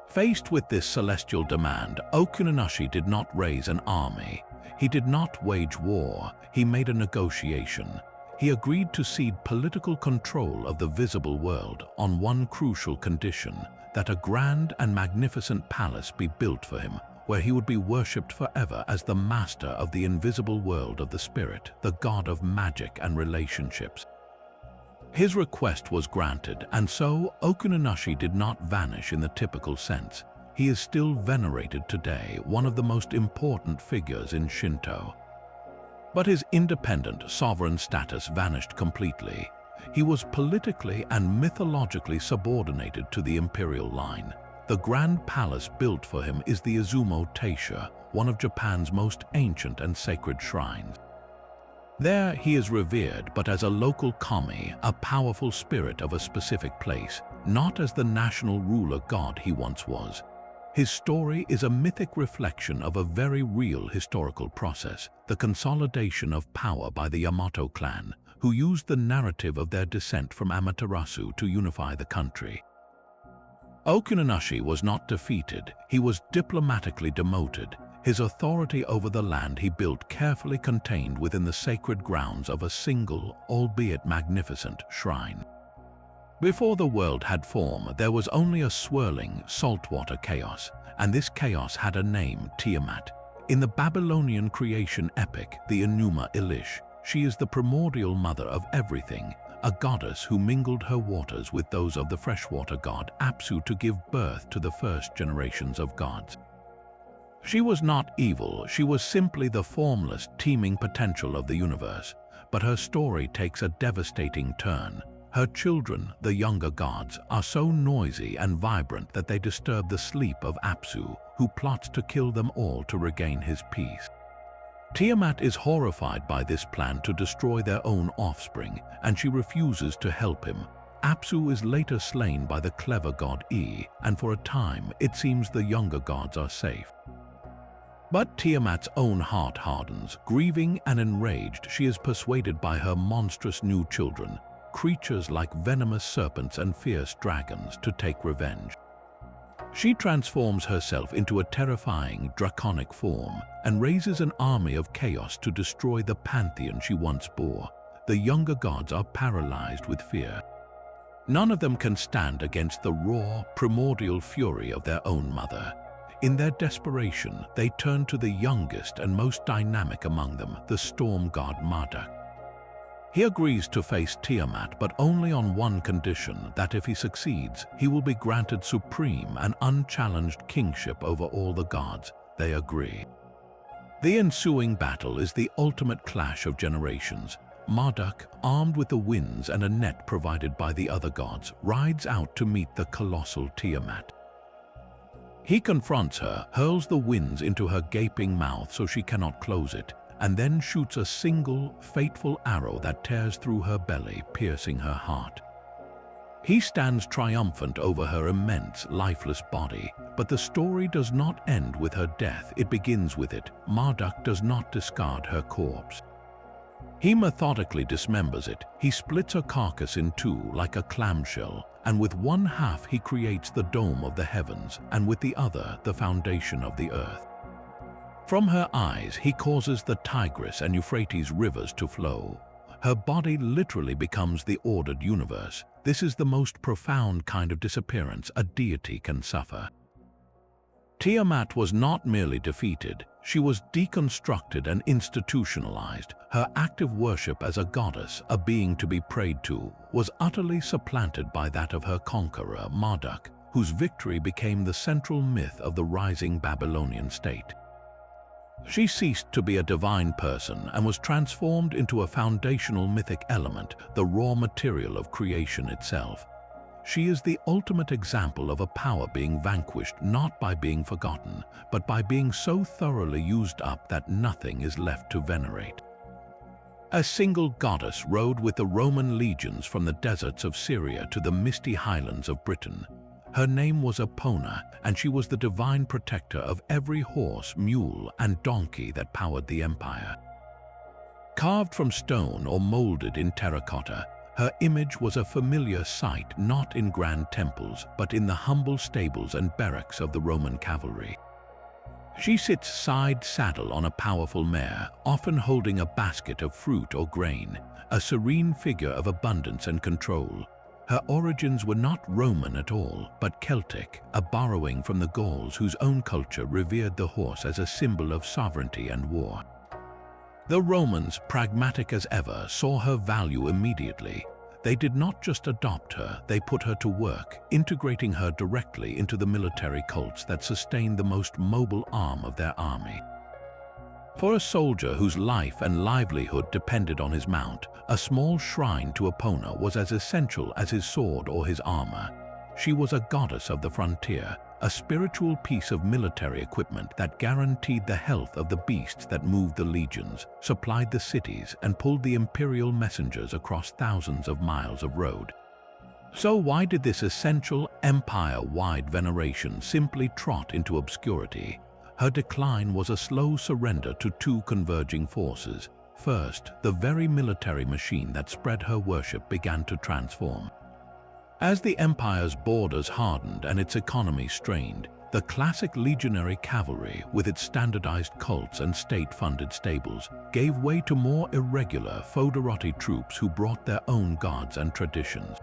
Faced with this celestial demand, Okununushi did not raise an army. He did not wage war. He made a negotiation. He agreed to cede political control of the visible world on one crucial condition, that a grand and magnificent palace be built for him, where he would be worshipped forever as the master of the invisible world of the spirit, the god of magic and relationships. His request was granted, and so Okununushi did not vanish in the typical sense. He is still venerated today, one of the most important figures in Shinto. But his independent, sovereign status vanished completely. He was politically and mythologically subordinated to the imperial line. The grand palace built for him is the Izumo Taisha, one of Japan's most ancient and sacred shrines. There he is revered, but as a local kami, a powerful spirit of a specific place, not as the national ruler god he once was. His story is a mythic reflection of a very real historical process, the consolidation of power by the Yamato clan, who used the narrative of their descent from Amaterasu to unify the country. Okunonushi was not defeated, he was diplomatically demoted, his authority over the land he built carefully contained within the sacred grounds of a single, albeit magnificent, shrine. Before the world had form, there was only a swirling, saltwater chaos, and this chaos had a name, Tiamat. In the Babylonian creation epic, the Enuma Elish, she is the primordial mother of everything, a goddess who mingled her waters with those of the freshwater god Apsu to give birth to the first generations of gods. She was not evil, she was simply the formless, teeming potential of the universe, but her story takes a devastating turn. Her children, the younger gods, are so noisy and vibrant that they disturb the sleep of Apsu, who plots to kill them all to regain his peace. Tiamat is horrified by this plan to destroy their own offspring, and she refuses to help him. Apsu is later slain by the clever god E, and for a time it seems the younger gods are safe. But Tiamat's own heart hardens. Grieving and enraged, she is persuaded by her monstrous new children, creatures like venomous serpents and fierce dragons, to take revenge. She transforms herself into a terrifying, draconic form and raises an army of chaos to destroy the pantheon she once bore. The younger gods are paralyzed with fear. None of them can stand against the raw, primordial fury of their own mother. In their desperation, they turn to the youngest and most dynamic among them, the storm god Marduk. He agrees to face Tiamat, but only on one condition, that if he succeeds, he will be granted supreme and unchallenged kingship over all the gods. They agree. The ensuing battle is the ultimate clash of generations. Marduk, armed with the winds and a net provided by the other gods, rides out to meet the colossal Tiamat. He confronts her, hurls the winds into her gaping mouth so she cannot close it, and then shoots a single, fateful arrow that tears through her belly, piercing her heart. He stands triumphant over her immense, lifeless body, but the story does not end with her death, it begins with it. Marduk does not discard her corpse. He methodically dismembers it. He splits her carcass in two like a clamshell, and with one half he creates the dome of the heavens, and with the other the foundation of the earth. From her eyes he causes the Tigris and Euphrates rivers to flow. Her body literally becomes the ordered universe. This is the most profound kind of disappearance a deity can suffer. Tiamat was not merely defeated, she was deconstructed and institutionalized. Her active worship as a goddess, a being to be prayed to, was utterly supplanted by that of her conqueror, Marduk, whose victory became the central myth of the rising Babylonian state. She ceased to be a divine person and was transformed into a foundational mythic element, the raw material of creation itself. She is the ultimate example of a power being vanquished not by being forgotten, but by being so thoroughly used up that nothing is left to venerate. A single goddess rode with the Roman legions from the deserts of Syria to the misty highlands of Britain. Her name was Epona, and she was the divine protector of every horse, mule, and donkey that powered the empire. Carved from stone or molded in terracotta, her image was a familiar sight not in grand temples, but in the humble stables and barracks of the Roman cavalry. She sits side-saddle on a powerful mare, often holding a basket of fruit or grain, a serene figure of abundance and control. Her origins were not Roman at all, but Celtic, a borrowing from the Gauls whose own culture revered the horse as a symbol of sovereignty and war. The Romans, pragmatic as ever, saw her value immediately. They did not just adopt her, they put her to work, integrating her directly into the military cults that sustained the most mobile arm of their army. For a soldier whose life and livelihood depended on his mount, a small shrine to Epona was as essential as his sword or his armor. She was a goddess of the frontier, a spiritual piece of military equipment that guaranteed the health of the beasts that moved the legions, supplied the cities, and pulled the imperial messengers across thousands of miles of road. So why did this essential empire-wide veneration simply trot into obscurity? Her decline was a slow surrender to two converging forces. First, the very military machine that spread her worship began to transform. As the empire's borders hardened and its economy strained, the classic legionary cavalry, with its standardized cults and state-funded stables, gave way to more irregular foederati troops who brought their own gods and traditions.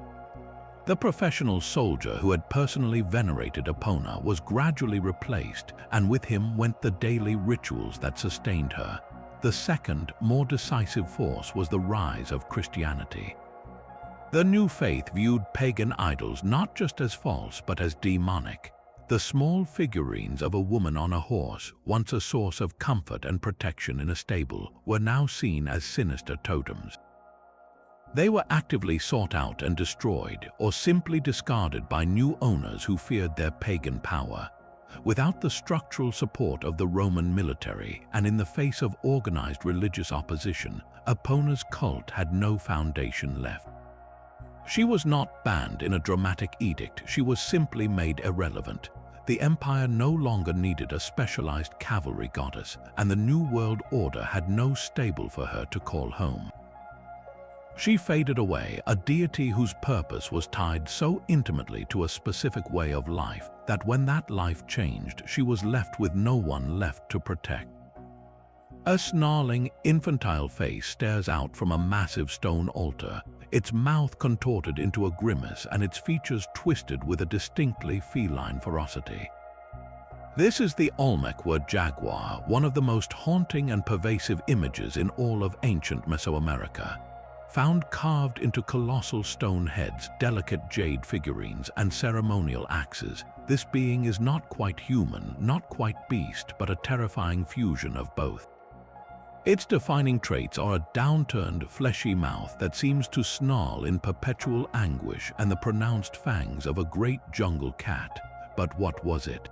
The professional soldier who had personally venerated Epona was gradually replaced, and with him went the daily rituals that sustained her. The second, more decisive force was the rise of Christianity. The new faith viewed pagan idols not just as false but as demonic. The small figurines of a woman on a horse, once a source of comfort and protection in a stable, were now seen as sinister totems. They were actively sought out and destroyed, or simply discarded by new owners who feared their pagan power. Without the structural support of the Roman military, and in the face of organized religious opposition, Epona's cult had no foundation left. She was not banned in a dramatic edict, she was simply made irrelevant. The empire no longer needed a specialized cavalry goddess, and the New World Order had no stable for her to call home. She faded away, a deity whose purpose was tied so intimately to a specific way of life that when that life changed, she was left with no one left to protect. A snarling, infantile face stares out from a massive stone altar, its mouth contorted into a grimace and its features twisted with a distinctly feline ferocity. This is the Olmec word jaguar, one of the most haunting and pervasive images in all of ancient Mesoamerica. Found carved into colossal stone heads, delicate jade figurines, and ceremonial axes, this being is not quite human, not quite beast, but a terrifying fusion of both. Its defining traits are a downturned, fleshy mouth that seems to snarl in perpetual anguish and the pronounced fangs of a great jungle cat. But what was it?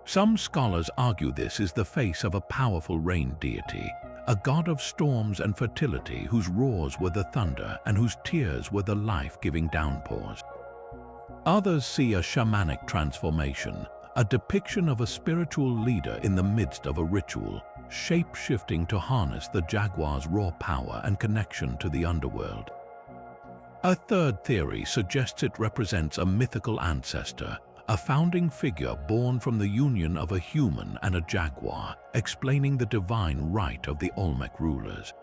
Some scholars argue this is the face of a powerful rain deity, a god of storms and fertility whose roars were the thunder and whose tears were the life-giving downpours. Others see a shamanic transformation, a depiction of a spiritual leader in the midst of a ritual, shape-shifting to harness the jaguar's raw power and connection to the underworld. A third theory suggests it represents a mythical ancestor, a founding figure born from the union of a human and a jaguar, explaining the divine right of the Olmec rulers.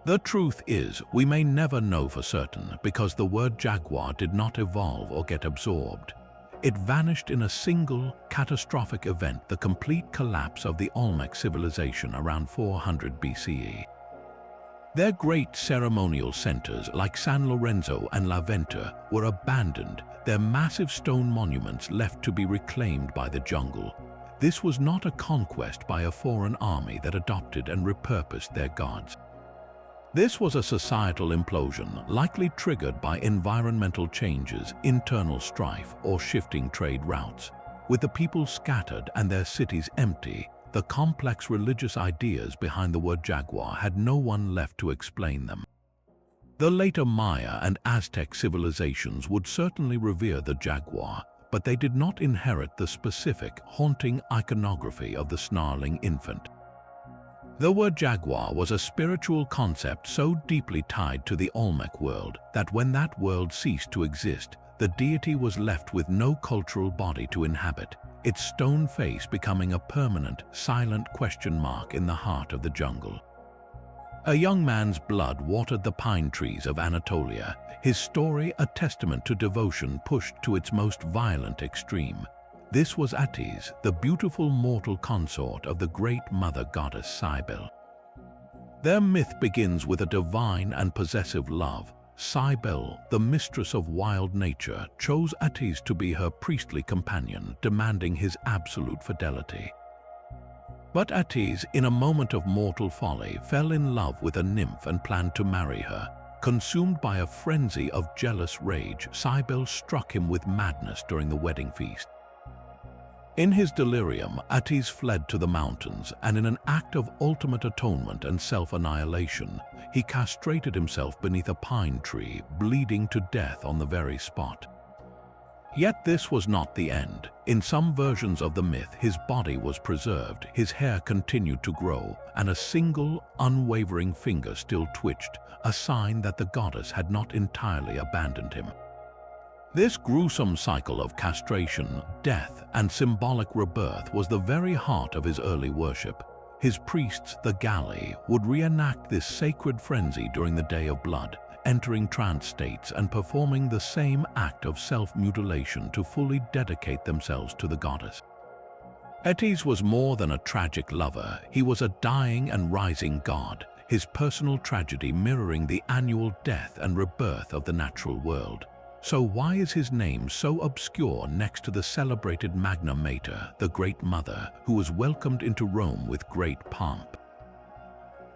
The truth is, we may never know for certain because the word jaguar did not evolve or get absorbed. It vanished in a single, catastrophic event, the complete collapse of the Olmec civilization around 400 BCE. Their great ceremonial centers, like San Lorenzo and La Venta, were abandoned, their massive stone monuments left to be reclaimed by the jungle. This was not a conquest by a foreign army that adopted and repurposed their gods. This was a societal implosion, likely triggered by environmental changes, internal strife, or shifting trade routes. With the people scattered and their cities empty, the complex religious ideas behind the word jaguar had no one left to explain them. The later Maya and Aztec civilizations would certainly revere the jaguar, but they did not inherit the specific, haunting iconography of the snarling infant. The word jaguar was a spiritual concept so deeply tied to the Olmec world that when that world ceased to exist, the deity was left with no cultural body to inhabit, its stone face becoming a permanent, silent question mark in the heart of the jungle. A young man's blood watered the pine trees of Anatolia, his story a testament to devotion pushed to its most violent extreme. This was Attis, the beautiful mortal consort of the great mother goddess Cybele. Their myth begins with a divine and possessive love. Cybele, the mistress of wild nature, chose Attis to be her priestly companion, demanding his absolute fidelity. But Attis, in a moment of mortal folly, fell in love with a nymph and planned to marry her. Consumed by a frenzy of jealous rage, Cybele struck him with madness during the wedding feast. In his delirium, Attis fled to the mountains, and in an act of ultimate atonement and self-annihilation, he castrated himself beneath a pine tree, bleeding to death on the very spot. Yet this was not the end. In some versions of the myth, his body was preserved, his hair continued to grow, and a single, unwavering finger still twitched, a sign that the goddess had not entirely abandoned him. This gruesome cycle of castration, death, and symbolic rebirth was the very heart of his early worship. His priests, the Galli, would reenact this sacred frenzy during the Day of Blood, entering trance states and performing the same act of self-mutilation to fully dedicate themselves to the goddess. Attis was more than a tragic lover. He was a dying and rising god, his personal tragedy mirroring the annual death and rebirth of the natural world. So why is his name so obscure next to the celebrated Magna Mater, the Great Mother, who was welcomed into Rome with great pomp?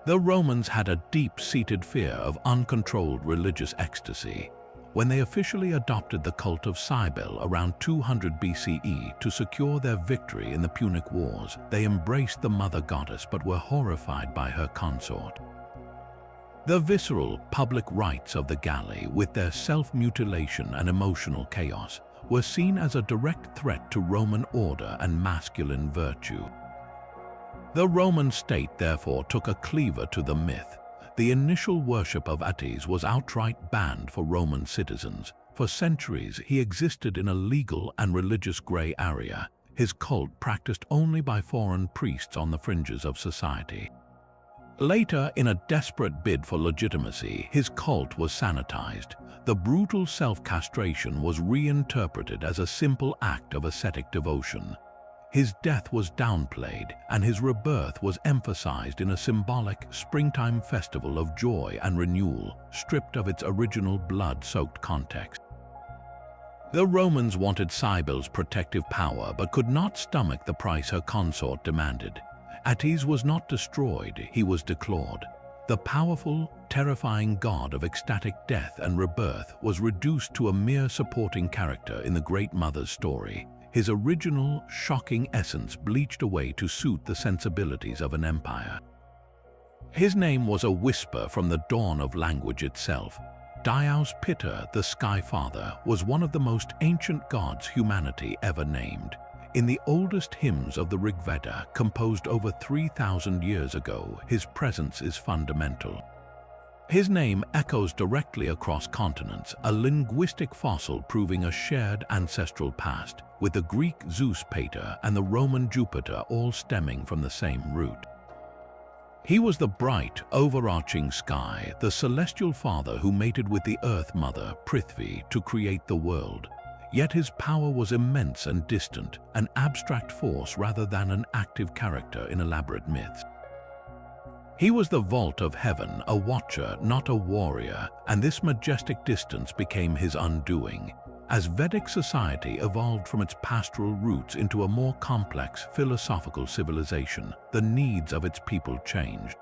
The Romans had a deep-seated fear of uncontrolled religious ecstasy. When they officially adopted the cult of Cybele around 200 BCE to secure their victory in the Punic Wars, they embraced the mother goddess but were horrified by her consort. The visceral, public rites of the Galli, with their self-mutilation and emotional chaos, were seen as a direct threat to Roman order and masculine virtue. The Roman state therefore took a cleaver to the myth. The initial worship of Attis was outright banned for Roman citizens. For centuries, he existed in a legal and religious gray area, his cult practiced only by foreign priests on the fringes of society. Later, in a desperate bid for legitimacy, his cult was sanitized. The brutal self-castration was reinterpreted as a simple act of ascetic devotion. His death was downplayed, and his rebirth was emphasized in a symbolic springtime festival of joy and renewal, stripped of its original blood-soaked context. The Romans wanted Cybele's protective power but could not stomach the price her consort demanded. Attis was not destroyed, he was declawed. The powerful, terrifying god of ecstatic death and rebirth was reduced to a mere supporting character in the Great Mother's story. His original, shocking essence bleached away to suit the sensibilities of an empire. His name was a whisper from the dawn of language itself. Deities Pitta, the Sky Father, was one of the most ancient gods humanity ever named. In the oldest hymns of the Rig Veda, composed over 3,000 years ago, his presence is fundamental. His name echoes directly across continents, a linguistic fossil proving a shared ancestral past, with the Greek Zeus Pater and the Roman Jupiter all stemming from the same root. He was the bright, overarching sky, the celestial father who mated with the Earth Mother, Prithvi, to create the world. Yet his power was immense and distant, an abstract force rather than an active character in elaborate myths. He was the vault of heaven, a watcher, not a warrior, and this majestic distance became his undoing. As Vedic society evolved from its pastoral roots into a more complex philosophical civilization, the needs of its people changed.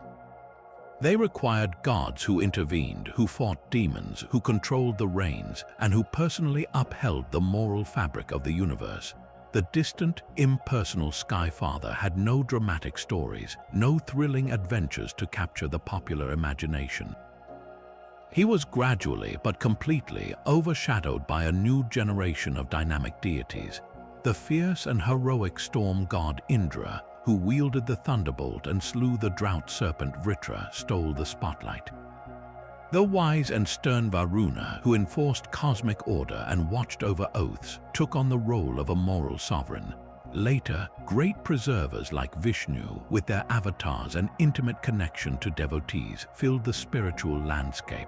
They required gods who intervened, who fought demons, who controlled the rains, and who personally upheld the moral fabric of the universe. The distant, impersonal Sky Father had no dramatic stories, no thrilling adventures to capture the popular imagination. He was gradually but completely overshadowed by a new generation of dynamic deities. The fierce and heroic storm god Indra, who wielded the thunderbolt and slew the drought serpent Vritra, stole the spotlight. The wise and stern Varuna, who enforced cosmic order and watched over oaths, took on the role of a moral sovereign. Later, great preservers like Vishnu, with their avatars and intimate connection to devotees, filled the spiritual landscape.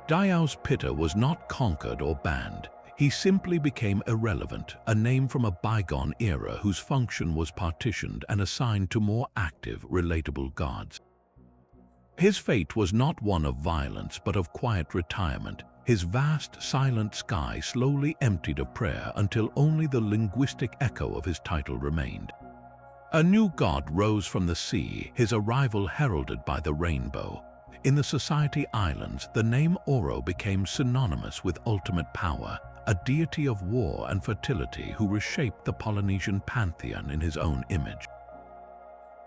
Deities Pitta was not conquered or banned. He simply became irrelevant, a name from a bygone era whose function was partitioned and assigned to more active, relatable gods. His fate was not one of violence but of quiet retirement. His vast, silent sky slowly emptied of prayer until only the linguistic echo of his title remained. A new god rose from the sea, his arrival heralded by the rainbow. In the Society Islands, the name ʻOro became synonymous with ultimate power, a deity of war and fertility who reshaped the Polynesian pantheon in his own image.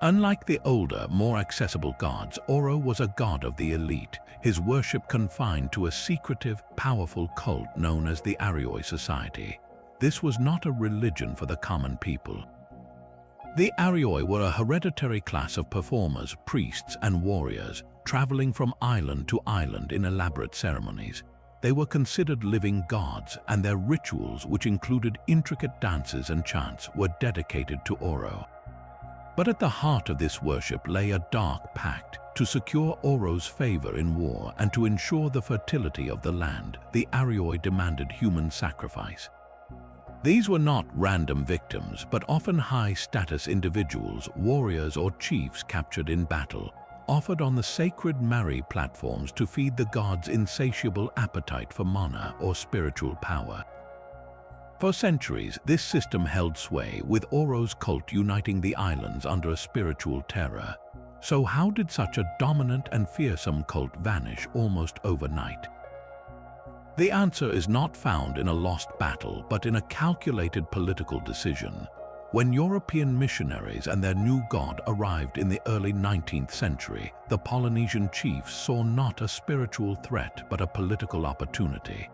Unlike the older, more accessible gods, ʻOro was a god of the elite, his worship confined to a secretive, powerful cult known as the Arioi Society. This was not a religion for the common people. The Arioi were a hereditary class of performers, priests, and warriors, traveling from island to island in elaborate ceremonies. They were considered living gods, and their rituals, which included intricate dances and chants, were dedicated to ʻOro. But at the heart of this worship lay a dark pact. To secure ʻOro's favor in war and to ensure the fertility of the land, the Arioi demanded human sacrifice. These were not random victims, but often high-status individuals, warriors or chiefs captured in battle, offered on the sacred Mari platforms to feed the gods' insatiable appetite for mana or spiritual power. For centuries, this system held sway, with ʻOro's cult uniting the islands under a spiritual terror. So how did such a dominant and fearsome cult vanish almost overnight? The answer is not found in a lost battle, but in a calculated political decision. When European missionaries and their new god arrived in the early 19th century, the Polynesian chiefs saw not a spiritual threat but a political opportunity.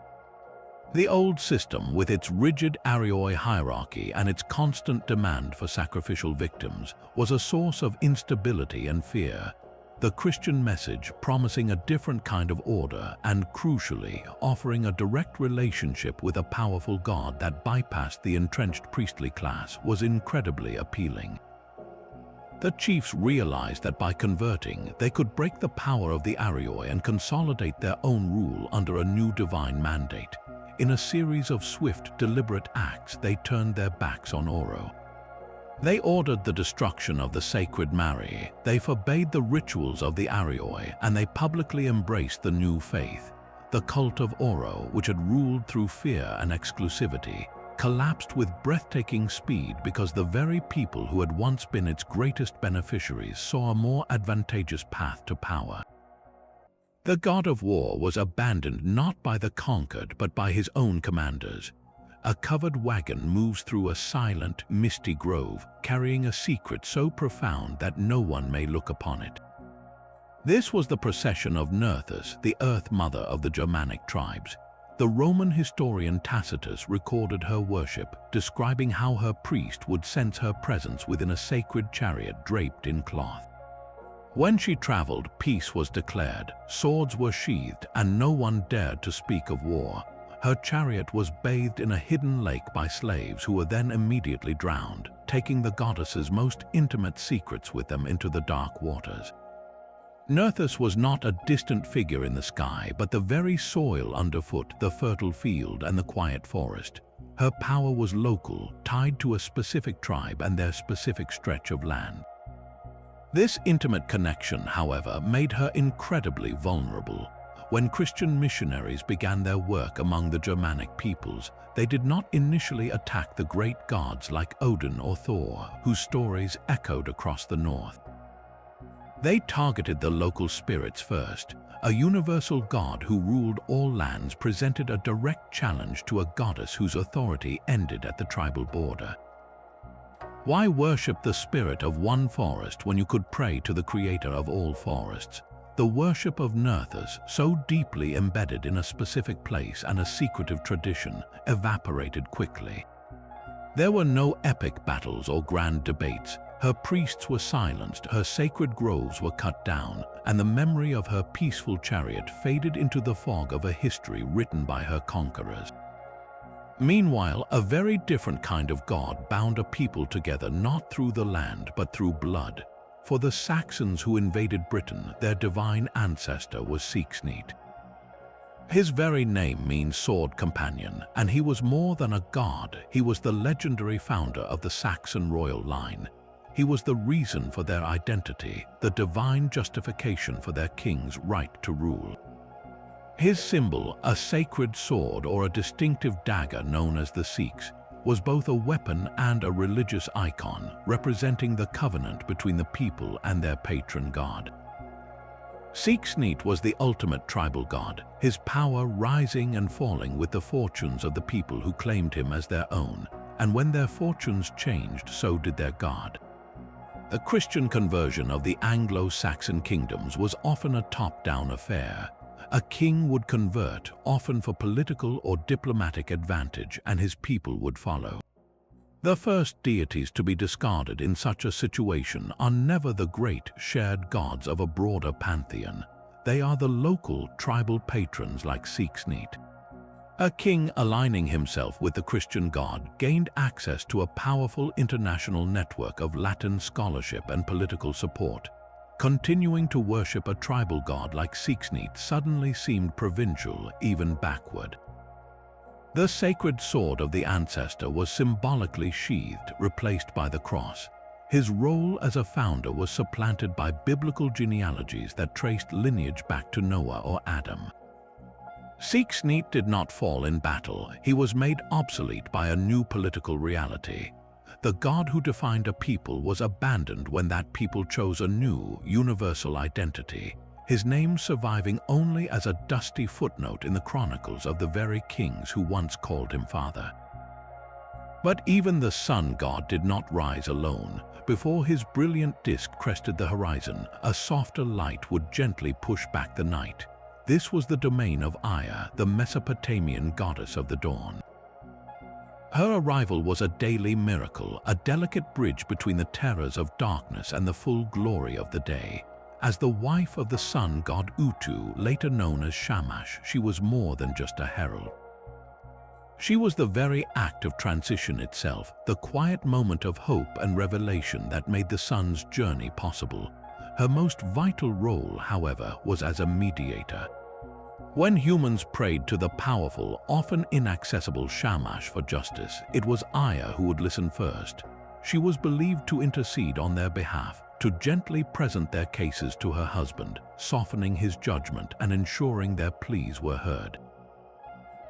The old system, with its rigid Arioi hierarchy and its constant demand for sacrificial victims, was a source of instability and fear. The Christian message, promising a different kind of order and, crucially, offering a direct relationship with a powerful god that bypassed the entrenched priestly class, was incredibly appealing. The chiefs realized that by converting, they could break the power of the Arioi and consolidate their own rule under a new divine mandate. In a series of swift, deliberate acts, they turned their backs on ʻOro. They ordered the destruction of the sacred Mari, they forbade the rituals of the Arioi, and they publicly embraced the new faith. The cult of ʻOro, which had ruled through fear and exclusivity, collapsed with breathtaking speed because the very people who had once been its greatest beneficiaries saw a more advantageous path to power. The god of war was abandoned not by the conquered but by his own commanders. A covered wagon moves through a silent, misty grove, carrying a secret so profound that no one may look upon it. This was the procession of Nerthus, the Earth Mother of the Germanic tribes. The Roman historian Tacitus recorded her worship, describing how her priest would sense her presence within a sacred chariot draped in cloth. When she traveled, peace was declared, swords were sheathed, and no one dared to speak of war. Her chariot was bathed in a hidden lake by slaves who were then immediately drowned, taking the goddess's most intimate secrets with them into the dark waters. Nerthus was not a distant figure in the sky, but the very soil underfoot, the fertile field and the quiet forest. Her power was local, tied to a specific tribe and their specific stretch of land. This intimate connection, however, made her incredibly vulnerable. When Christian missionaries began their work among the Germanic peoples, they did not initially attack the great gods like Odin or Thor, whose stories echoed across the north. They targeted the local spirits first. A universal god who ruled all lands presented a direct challenge to a goddess whose authority ended at the tribal border. Why worship the spirit of one forest when you could pray to the creator of all forests? The worship of Nerthus, so deeply embedded in a specific place and a secretive tradition, evaporated quickly. There were no epic battles or grand debates. Her priests were silenced, her sacred groves were cut down, and the memory of her peaceful chariot faded into the fog of a history written by her conquerors. Meanwhile, a very different kind of god bound a people together not through the land but through blood. For the Saxons who invaded Britain, their divine ancestor was Siexnit. His very name means sword companion, and he was more than a god. He was the legendary founder of the Saxon royal line. He was the reason for their identity, the divine justification for their king's right to rule. His symbol, a sacred sword or a distinctive dagger known as the Siix, was both a weapon and a religious icon, representing the covenant between the people and their patron god. ʻSneat was the ultimate tribal god, his power rising and falling with the fortunes of the people who claimed him as their own, and when their fortunes changed, so did their god. The Christian conversion of the Anglo-Saxon kingdoms was often a top-down affair. A king would convert, often for political or diplomatic advantage, and his people would follow. The first deities to be discarded in such a situation are never the great shared gods of a broader pantheon. They are the local tribal patrons like ʻSneat. A king aligning himself with the Christian god gained access to a powerful international network of Latin scholarship and political support. Continuing to worship a tribal god like ʻSneat suddenly seemed provincial, even backward. The sacred sword of the ancestor was symbolically sheathed, replaced by the cross. His role as a founder was supplanted by biblical genealogies that traced lineage back to Noah or Adam. ʻSneat did not fall in battle. He was made obsolete by a new political reality. The god who defined a people was abandoned when that people chose a new, universal identity, his name surviving only as a dusty footnote in the chronicles of the very kings who once called him father. But even the sun god did not rise alone. Before his brilliant disk crested the horizon, a softer light would gently push back the night. This was the domain of Aya, the Mesopotamian goddess of the dawn. Her arrival was a daily miracle, a delicate bridge between the terrors of darkness and the full glory of the day. As the wife of the sun god Utu, later known as Shamash, she was more than just a herald. She was the very act of transition itself, the quiet moment of hope and revelation that made the sun's journey possible. Her most vital role, however, was as a mediator. When humans prayed to the powerful, often inaccessible Shamash for justice, it was Aya who would listen first. She was believed to intercede on their behalf, to gently present their cases to her husband, softening his judgment and ensuring their pleas were heard.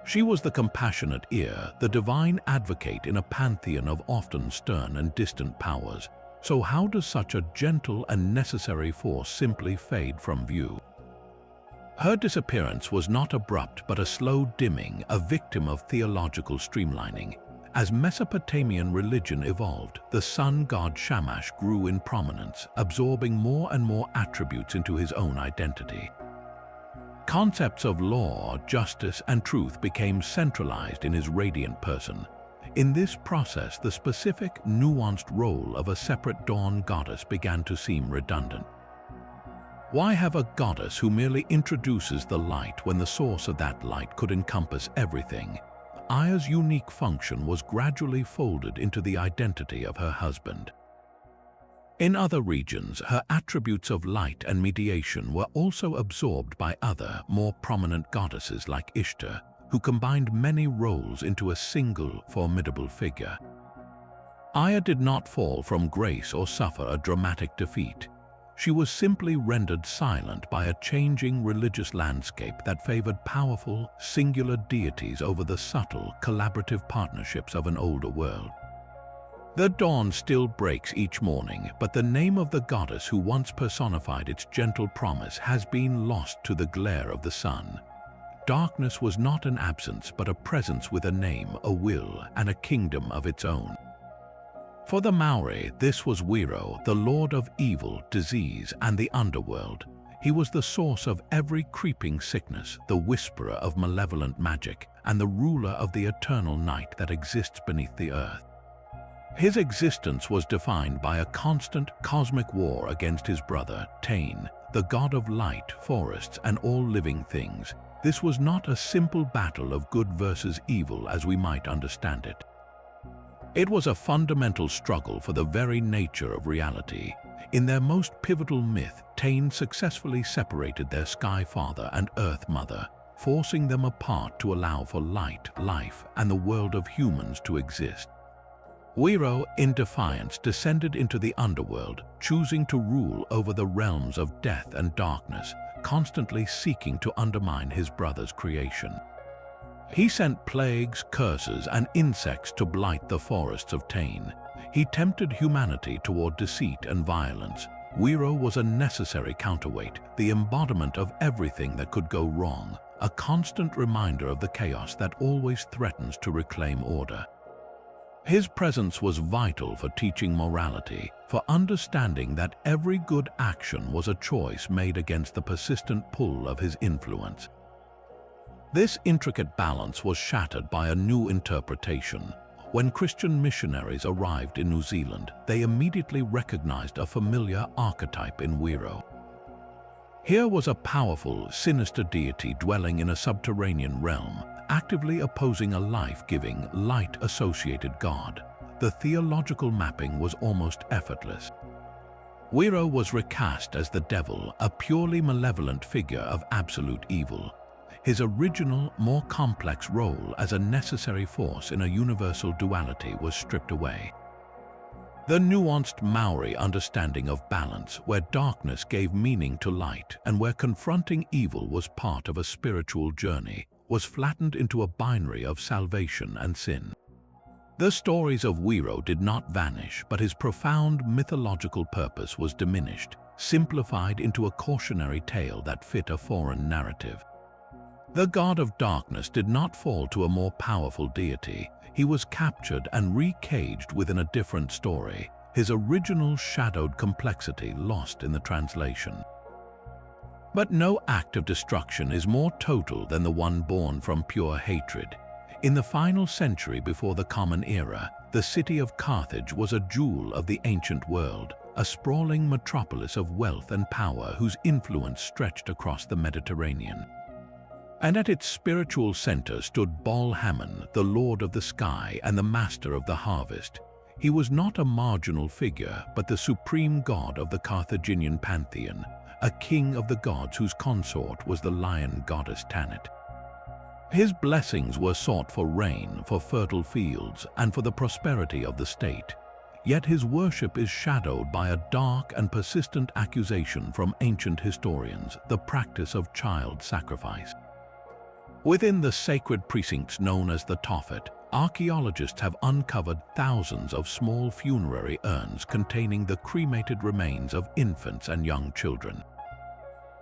She was the compassionate ear, the divine advocate in a pantheon of often stern and distant powers. So how does such a gentle and necessary force simply fade from view? Her disappearance was not abrupt but a slow dimming, a victim of theological streamlining. As Mesopotamian religion evolved, the sun god Shamash grew in prominence, absorbing more and more attributes into his own identity. Concepts of law, justice, and truth became centralized in his radiant person. In this process, the specific, nuanced role of a separate dawn goddess began to seem redundant. Why have a goddess who merely introduces the light when the source of that light could encompass everything? Aya's unique function was gradually folded into the identity of her husband. In other regions, her attributes of light and mediation were also absorbed by other, more prominent goddesses like Ishtar, who combined many roles into a single, formidable figure. Aya did not fall from grace or suffer a dramatic defeat. She was simply rendered silent by a changing religious landscape that favored powerful, singular deities over the subtle, collaborative partnerships of an older world. The dawn still breaks each morning, but the name of the goddess who once personified its gentle promise has been lost to the glare of the sun. Darkness was not an absence, but a presence with a name, a will, and a kingdom of its own. For the Maori, this was ʻOro, the lord of evil, disease, and the underworld. He was the source of every creeping sickness, the whisperer of malevolent magic, and the ruler of the eternal night that exists beneath the earth. His existence was defined by a constant cosmic war against his brother, Tain, the god of light, forests, and all living things. This was not a simple battle of good versus evil as we might understand it. It was a fundamental struggle for the very nature of reality. In their most pivotal myth, Tain successfully separated their Sky Father and Earth Mother, forcing them apart to allow for light, life, and the world of humans to exist. ʻOro, in defiance, descended into the underworld, choosing to rule over the realms of death and darkness, constantly seeking to undermine his brother's creation. He sent plagues, curses, and insects to blight the forests of Tain. He tempted humanity toward deceit and violence, ʻOro was a necessary counterweight, the embodiment of everything that could go wrong, a constant reminder of the chaos that always threatens to reclaim order. His presence was vital for teaching morality, for understanding that every good action was a choice made against the persistent pull of his influence. This intricate balance was shattered by a new interpretation. When Christian missionaries arrived in New Zealand, they immediately recognized a familiar archetype in ʻOro. Here was a powerful, sinister deity dwelling in a subterranean realm, actively opposing a life-giving, light-associated god. The theological mapping was almost effortless. ʻOro was recast as the devil, a purely malevolent figure of absolute evil. His original, more complex role as a necessary force in a universal duality was stripped away. The nuanced Maori understanding of balance, where darkness gave meaning to light and where confronting evil was part of a spiritual journey, was flattened into a binary of salvation and sin. The stories of ʻOro did not vanish, but his profound mythological purpose was diminished, simplified into a cautionary tale that fit a foreign narrative. The god of darkness did not fall to a more powerful deity. He was captured and recaged within a different story, his original shadowed complexity lost in the translation. But no act of destruction is more total than the one born from pure hatred. In the final century before the Common Era, the city of Carthage was a jewel of the ancient world, a sprawling metropolis of wealth and power whose influence stretched across the Mediterranean. And at its spiritual center stood Baal-Hamon, the lord of the sky and the master of the harvest. He was not a marginal figure, but the supreme god of the Carthaginian pantheon, a king of the gods whose consort was the lion goddess Tanit. His blessings were sought for rain, for fertile fields, and for the prosperity of the state. Yet his worship is shadowed by a dark and persistent accusation from ancient historians, the practice of child sacrifice. Within the sacred precincts known as the Tophet, archaeologists have uncovered thousands of small funerary urns containing the cremated remains of infants and young children.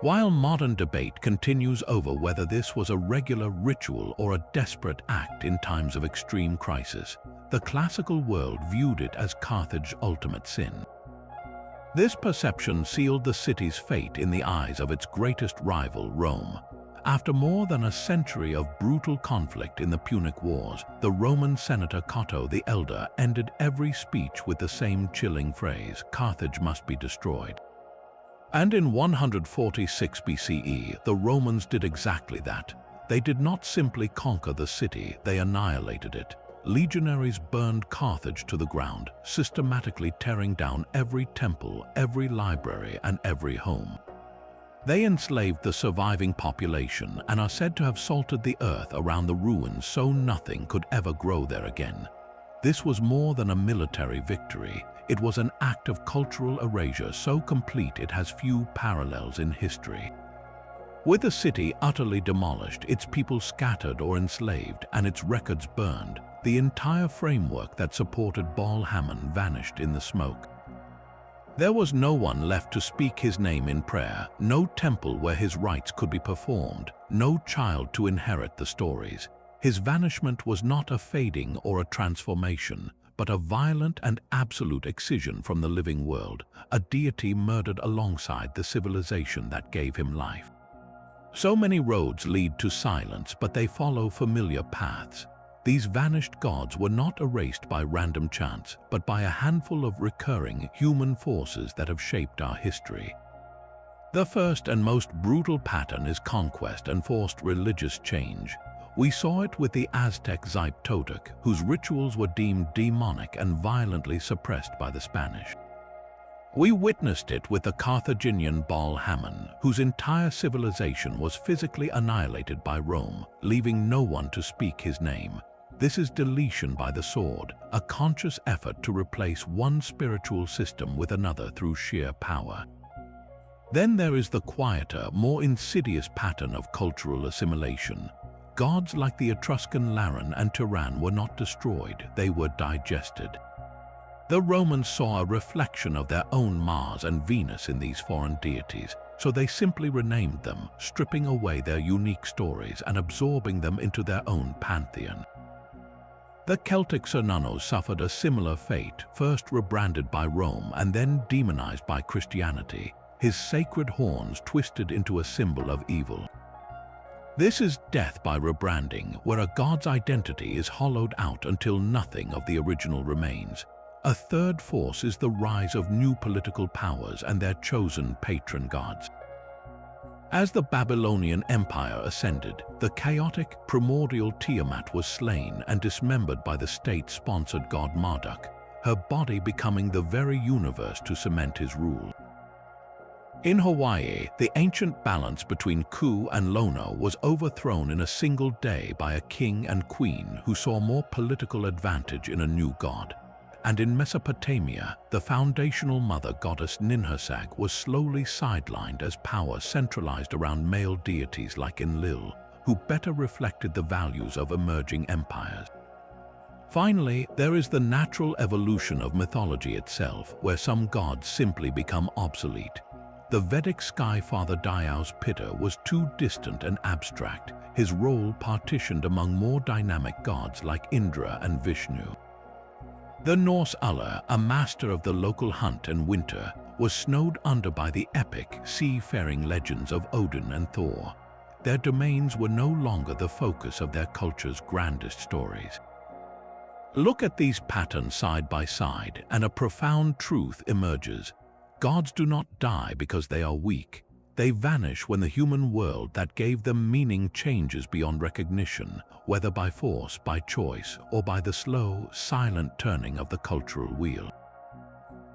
While modern debate continues over whether this was a regular ritual or a desperate act in times of extreme crisis, the classical world viewed it as Carthage's ultimate sin. This perception sealed the city's fate in the eyes of its greatest rival, Rome. After more than a century of brutal conflict in the Punic Wars, the Roman senator Cato the Elder ended every speech with the same chilling phrase, "Carthage must be destroyed." And in 146 BCE, the Romans did exactly that. They did not simply conquer the city, they annihilated it. Legionaries burned Carthage to the ground, systematically tearing down every temple, every library, and every home. They enslaved the surviving population and are said to have salted the earth around the ruins so nothing could ever grow there again. This was more than a military victory. It was an act of cultural erasure so complete it has few parallels in history. With the city utterly demolished, its people scattered or enslaved, and its records burned, the entire framework that supported Baal-Hamon vanished in the smoke. There was no one left to speak his name in prayer, no temple where his rites could be performed, no child to inherit the stories. His vanishment was not a fading or a transformation, but a violent and absolute excision from the living world, a deity murdered alongside the civilization that gave him life. So many roads lead to silence, but they follow familiar paths. These vanished gods were not erased by random chance, but by a handful of recurring human forces that have shaped our history. The first and most brutal pattern is conquest and forced religious change. We saw it with the Aztec Xipe Totec, whose rituals were deemed demonic and violently suppressed by the Spanish. We witnessed it with the Carthaginian Baal-Hamon, whose entire civilization was physically annihilated by Rome, leaving no one to speak his name. This is deletion by the sword, a conscious effort to replace one spiritual system with another through sheer power. Then there is the quieter, more insidious pattern of cultural assimilation. Gods like the Etruscan Laran and Turan were not destroyed, they were digested. The Romans saw a reflection of their own Mars and Venus in these foreign deities, so they simply renamed them, stripping away their unique stories and absorbing them into their own pantheon. The Celtic Cernunnos suffered a similar fate, first rebranded by Rome and then demonized by Christianity, his sacred horns twisted into a symbol of evil. This is death by rebranding, where a god's identity is hollowed out until nothing of the original remains. A third force is the rise of new political powers and their chosen patron gods. As the Babylonian Empire ascended, the chaotic, primordial Tiamat was slain and dismembered by the state-sponsored god Marduk, her body becoming the very universe to cement his rule. In Hawaii, the ancient balance between Ku and Lono was overthrown in a single day by a king and queen who saw more political advantage in a new god. And in Mesopotamia, the foundational mother goddess Ninhursag was slowly sidelined as power centralized around male deities like Enlil, who better reflected the values of emerging empires. Finally, there is the natural evolution of mythology itself, where some gods simply become obsolete. The Vedic sky father Dyaus Pitta was too distant and abstract, his role partitioned among more dynamic gods like Indra and Vishnu. The Norse Ullr, a master of the local hunt and winter, was snowed under by the epic, seafaring legends of Odin and Thor. Their domains were no longer the focus of their culture's grandest stories. Look at these patterns side by side, and a profound truth emerges. Gods do not die because they are weak. They vanish when the human world that gave them meaning changes beyond recognition, whether by force, by choice, or by the slow, silent turning of the cultural wheel.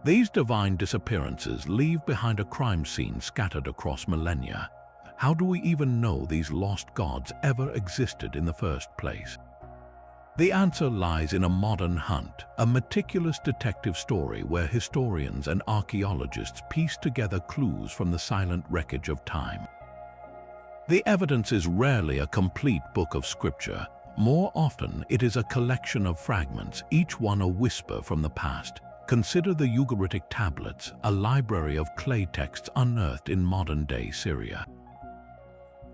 These divine disappearances leave behind a crime scene scattered across millennia. How do we even know these lost gods ever existed in the first place? The answer lies in a modern hunt, a meticulous detective story where historians and archaeologists piece together clues from the silent wreckage of time. The evidence is rarely a complete book of scripture. More often, it is a collection of fragments, each one a whisper from the past. Consider the Ugaritic tablets, a library of clay texts unearthed in modern-day Syria.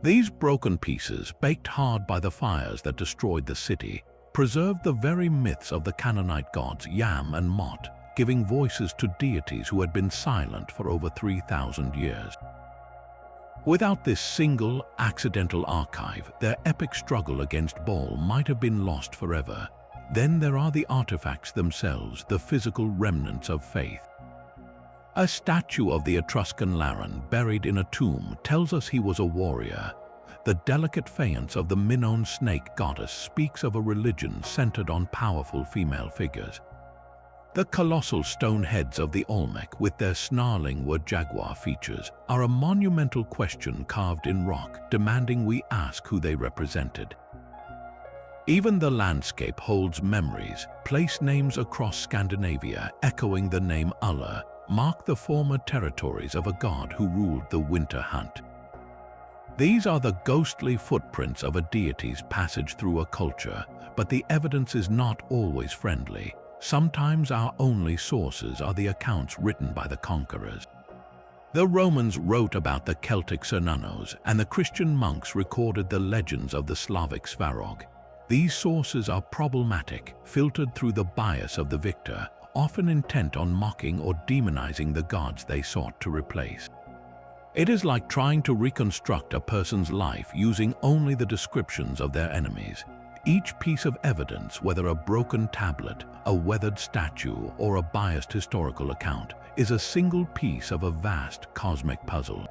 These broken pieces, baked hard by the fires that destroyed the city, preserved the very myths of the Canaanite gods Yam and Mot, giving voices to deities who had been silent for over 3,000 years. Without this single, accidental archive, their epic struggle against Baal might have been lost forever. Then there are the artifacts themselves, the physical remnants of faith. A statue of the Etruscan Laron, buried in a tomb, tells us he was a warrior. The delicate faience of the Minoan snake goddess speaks of a religion centered on powerful female figures. The colossal stone heads of the Olmec, with their snarling jaguar features, are a monumental question carved in rock, demanding we ask who they represented. Even the landscape holds memories. Place names across Scandinavia, echoing the name Ullr, mark the former territories of a god who ruled the winter hunt. These are the ghostly footprints of a deity's passage through a culture, but the evidence is not always friendly. Sometimes our only sources are the accounts written by the conquerors. The Romans wrote about the Celtic Cernunnos, and the Christian monks recorded the legends of the Slavic Svarog. These sources are problematic, filtered through the bias of the victor, often intent on mocking or demonizing the gods they sought to replace. It is like trying to reconstruct a person's life using only the descriptions of their enemies. Each piece of evidence, whether a broken tablet, a weathered statue, or a biased historical account, is a single piece of a vast cosmic puzzle.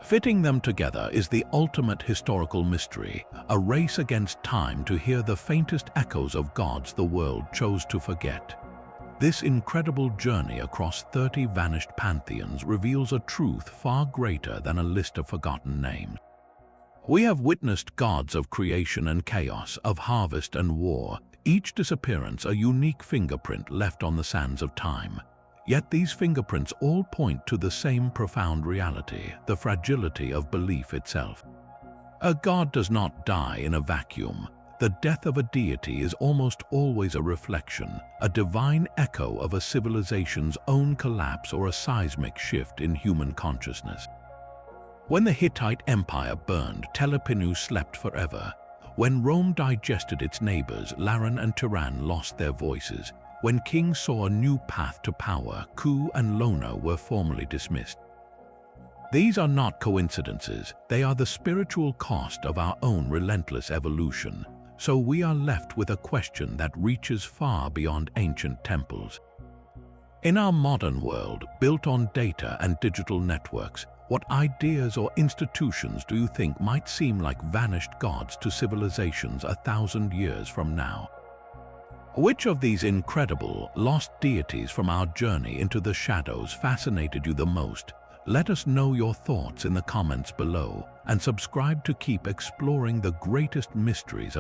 Fitting them together is the ultimate historical mystery, a race against time to hear the faintest echoes of gods the world chose to forget. This incredible journey across 30 vanished pantheons reveals a truth far greater than a list of forgotten names. We have witnessed gods of creation and chaos, of harvest and war, each disappearance a unique fingerprint left on the sands of time. Yet these fingerprints all point to the same profound reality, the fragility of belief itself. A god does not die in a vacuum. The death of a deity is almost always a reflection, a divine echo of a civilization's own collapse or a seismic shift in human consciousness. When the Hittite Empire burned, Telipinu slept forever. When Rome digested its neighbors, Laran and Tiran lost their voices. When kings saw a new path to power, Ku and Lona were formally dismissed. These are not coincidences, they are the spiritual cost of our own relentless evolution. So we are left with a question that reaches far beyond ancient temples. In our modern world, built on data and digital networks, what ideas or institutions do you think might seem like vanished gods to civilizations 1,000 years from now? Which of these incredible, lost deities from our journey into the shadows fascinated you the most? Let us know your thoughts in the comments below, and subscribe to keep exploring the greatest mysteries of